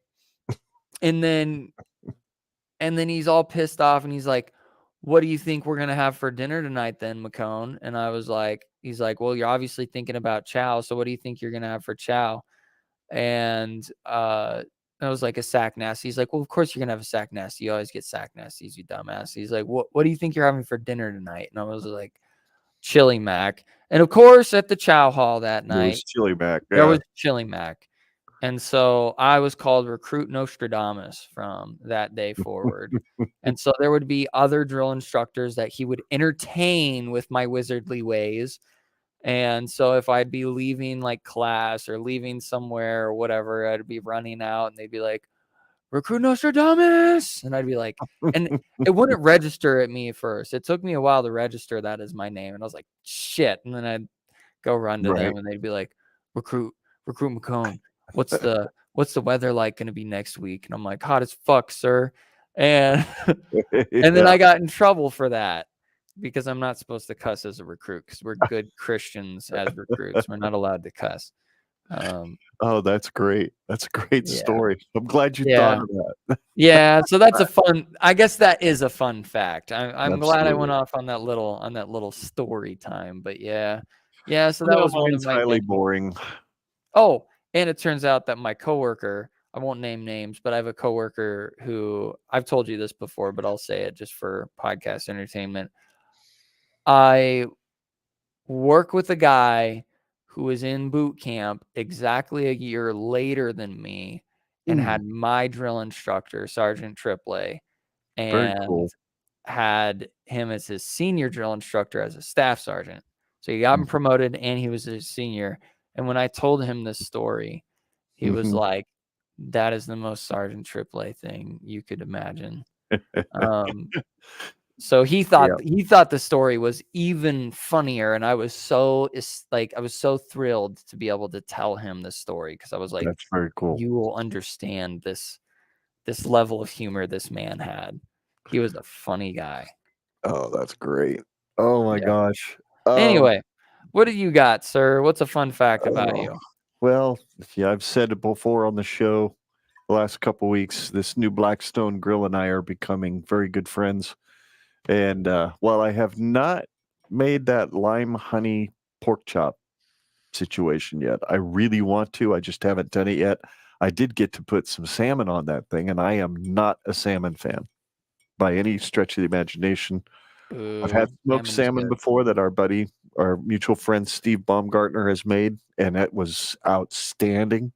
And then he's all pissed off and he's like, what do you think we're going to have for dinner tonight then, McCone? And I was like, he's like, well, you're obviously thinking about chow. So what do you think you're going to have for chow? And I was like, a sack nasty. He's like, well, of course you're going to have a sack nasty. You always get sack nasties, you dumbass. He's like, what do you think you're having for dinner tonight? And I was like, chili mac. And of course, at the chow hall that night, It was chili mac. there was chili mac. And so I was called Recruit Nostradamus from that day forward. And so there would be other drill instructors that he would entertain with my wizardly ways. And so if I'd be leaving like class or leaving somewhere or whatever, I'd be running out and they'd be like, Recruit Nostradamus. And I'd be like, and it wouldn't register at me at first. It took me a while to register that as my name. And I was like, shit. And then I'd go run to them and they'd be like, Recruit McCone. What's the weather like going to be next week? And I'm like, hot as fuck, sir. And and then I got in trouble for that because I'm not supposed to cuss as a recruit because we're good Christians as recruits. We're not allowed to cuss. Oh, that's great. That's a great story. I'm glad you thought of that. Yeah, so that's I guess that is a fun fact. I'm glad I went off on that little story time, but yeah. So that was one of my highly boring. Oh, and it turns out that my coworker, I won't name names, but I have a coworker who, I've told you this before, but I'll say it just for podcast entertainment. I work with a guy who was in boot camp exactly a year later than me and had my drill instructor, Sergeant Tripley, and had him as his senior drill instructor as a staff sergeant. So he got him promoted and he was a senior. And when I told him this story, he was like, that is the most Sergeant Tripley thing you could imagine. So he thought the story was even funnier. And I was so thrilled to be able to tell him this story because I was like, that's very cool. You will understand this level of humor this man had. He was a funny guy. Oh, that's great. Oh my gosh. Anyway, what do you got, sir? What's a fun fact about you? Well, I've said it before on the show the last couple of weeks. This new Blackstone Grill and I are becoming very good friends. And while I have not made that lime honey pork chop situation yet, I really want to. I just haven't done it yet. I did get to put some salmon on that thing, and I am not a salmon fan by any stretch of the imagination. I've had smoked salmon before that our mutual friend Steve Baumgartner has made, and it was outstanding.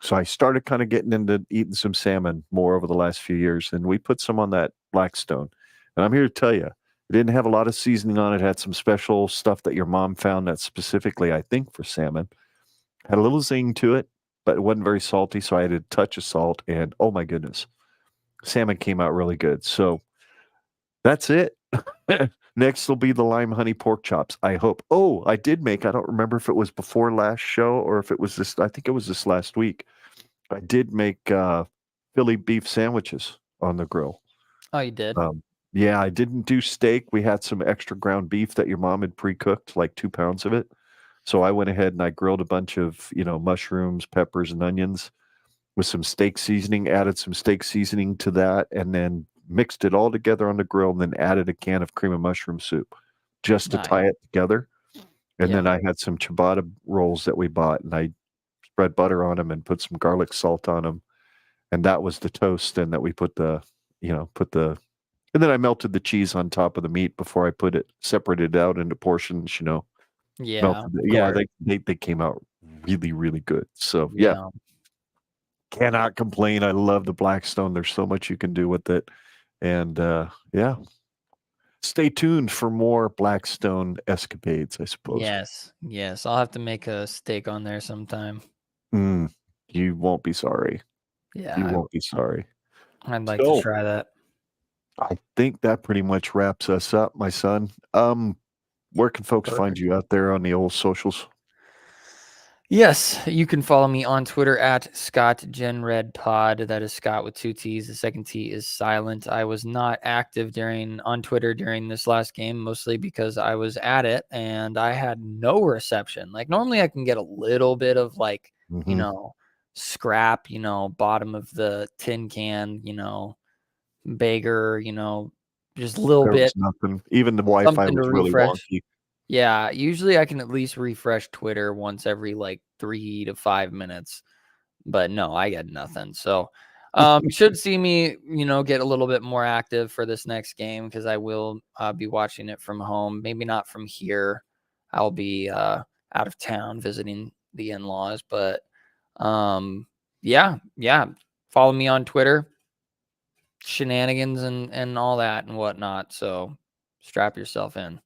So I started kind of getting into eating some salmon more over the last few years, and we put some on that Blackstone. And I'm here to tell you, it didn't have a lot of seasoning on it. It had some special stuff that your mom found that specifically, I think, for salmon. Had a little zing to it, but it wasn't very salty, so I had a touch of salt, and oh my goodness, salmon came out really good. So that's it. Next will be the lime honey pork chops, I hope. Oh, I did make, I don't remember if it was before last show or if it was this, I think it was this last week. I did make Philly beef sandwiches on the grill. Oh, you did? Yeah, I didn't do steak. We had some extra ground beef that your mom had pre-cooked, like 2 pounds of it. So I went ahead and I grilled a bunch of, mushrooms, peppers, and onions with some steak seasoning, added some steak seasoning to that, and then mixed it all together on the grill, and then added a can of cream of mushroom soup just to tie it together. And Yeah. then I had some ciabatta rolls that we bought, and I spread butter on them and put some garlic salt on them, and that was the toast. And that we put the, and then I melted the cheese on top of the meat before I separated it out into portions. Yeah. Melted Of it. Yeah, course. they came out really, really good. So yeah, Yeah. cannot complain. I love the Blackstone. There's so much you can do with it, and yeah. Stay tuned for more Blackstone escapades, I suppose. Yes. Yes. I'll have to make a steak on there sometime. You won't be sorry. You Yeah. won't be sorry. I'd like to So, try that. I think that pretty much wraps us up, my son. Where can folks find Perfect. you out there on the old socials? Yes, you can follow me on Twitter at ScottGenRedPod. That is Scott with 2 T's. The second T is silent. I was not active on Twitter during this last game, mostly because I was at it and I had no reception. Like normally I can get a little bit of Mhm. scrap, bottom of the tin can, beggar, just a little There was bit, nothing. Even the Wi-Fi something to was really refresh. wonky. Yeah, usually I can at least refresh Twitter once every 3 to 5 minutes, but no, I got nothing. So, you should see me, get a little bit more active for this next game because I will be watching it from home. Maybe not from here. I'll be out of town visiting the in-laws, but yeah. Follow me on Twitter, shenanigans and all that and whatnot. So strap yourself in.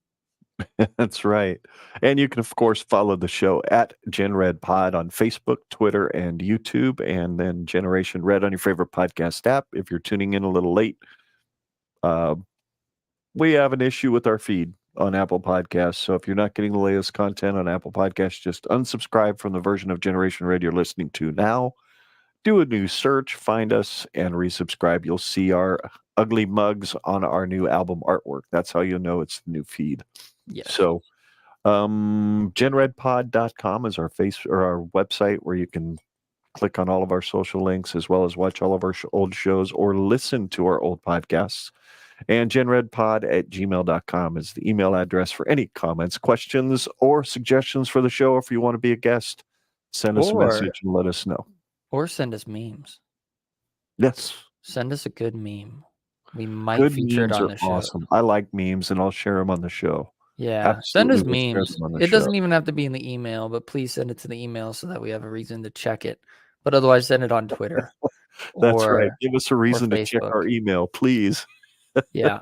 That's right. And you can, of course, follow the show at GenRedPod on Facebook, Twitter, and YouTube, and then Generation Red on your favorite podcast app. If you're tuning in a little late, uh, we have an issue with our feed on Apple Podcasts. So if you're not getting the latest content on Apple Podcasts, just unsubscribe from the version of Generation Red you're listening to now. Do a new search, find us, and resubscribe. You'll see our ugly mugs on our new album artwork. That's how you'll know it's the new feed. Yes. So genredpod.com is our our website where you can click on all of our social links as well as watch all of our old shows or listen to our old podcasts. And genredpod@gmail.com is the email address for any comments, questions, or suggestions for the show. If you want to be a guest, send us a message and let us know. Or send us memes. Yes. Send us a good meme. We might Good feature it memes on are the show. awesome. I like memes, and I'll share them on the show. Yeah, send us Absolutely, we'll share memes. them on the It show. doesn't even have to be in the email, but please send it to the email so that we have a reason to check it. But otherwise, send it on Twitter That's right. or Give us a reason to check our Facebook. email, please. Yeah.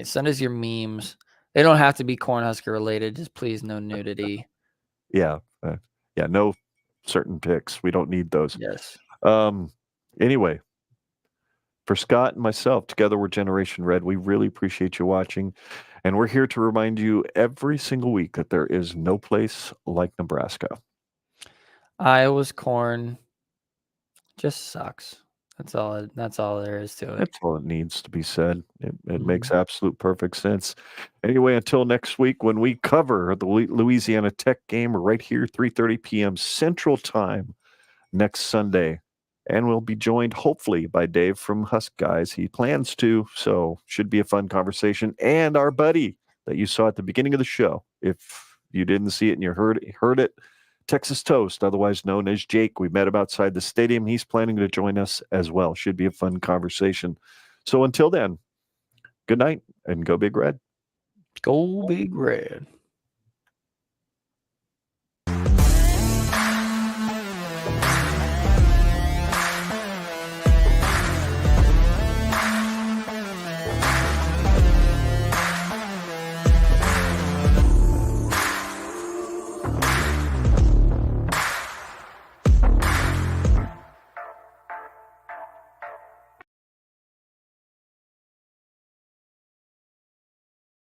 Send us your memes. They don't have to be Cornhusker related. Just please, no nudity. Yeah. No certain pics. We don't need those. Yes. Anyway, for Scott and myself, together we're Generation Red. We really appreciate you watching. And we're here to remind you every single week that there is no place like Nebraska. Iowa's corn just sucks. That's all there is to it. That's all it needs to be said. It makes absolute perfect sense. Anyway, until next week when we cover the Louisiana Tech game right here, 3:30 p.m. Central Time next Sunday. And we'll be joined hopefully by Dave from Husk Guys. He plans to, so should be a fun conversation. And our buddy that you saw at the beginning of the show. If you didn't see it and you heard it, Texas Toast, otherwise known as Jake. We met him outside the stadium. He's planning to join us as well. Should be a fun conversation. So until then, good night and go Big Red. Go Big Red.